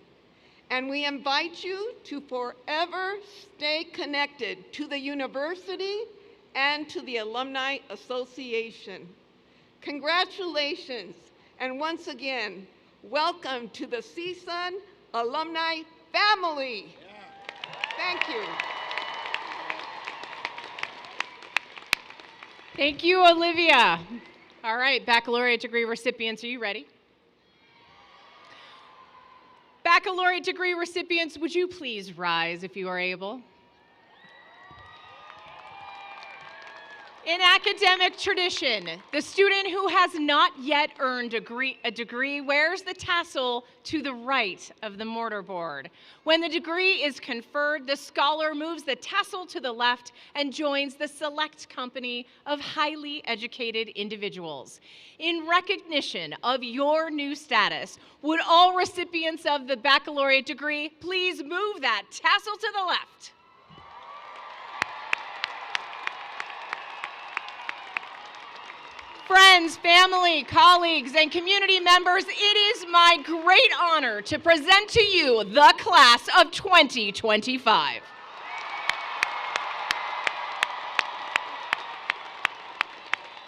Q: And we invite you to forever stay connected to the university and to the Alumni Association. Congratulations, and once again, welcome to the CSUN Alumni family. Thank you.
D: Thank you, Olivia. All right, baccalaureate degree recipients, are you ready? Baccalaureate degree recipients, would you please rise if you are able? In academic tradition, the student who has not yet earned a degree wears the tassel to the right of the mortarboard. When the degree is conferred, the scholar moves the tassel to the left and joins the select company of highly educated individuals. In recognition of your new status, would all recipients of the baccalaureate degree please move that tassel to the left? Friends, family, colleagues, and community members, it is my great honor to present to you the class of 2025.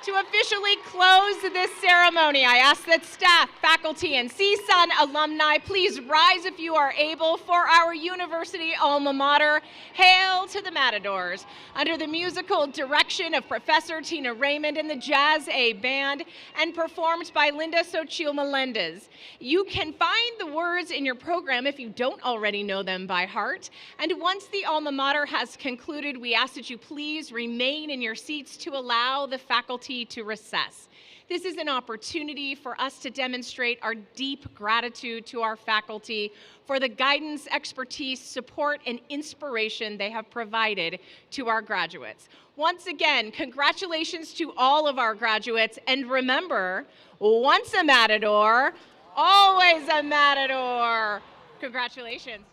D: To officially close this ceremony, I ask that staff, faculty, and CSUN alumni please rise if you are able for our university alma mater, Hail to the Matadors, under the musical direction of Professor Tina Raymond and the Jazz A Band, and performed by Linda Xochitl Melendez. You can find the words in your program if you don't already know them by heart. And once the alma mater has concluded, we ask that you please remain in your seats to allow the faculty to recess. This is an opportunity for us to demonstrate our deep gratitude to our faculty for the guidance, expertise, support, and inspiration they have provided to our graduates. Once again, congratulations to all of our graduates, and remember, once a Matador, always a Matador. Congratulations.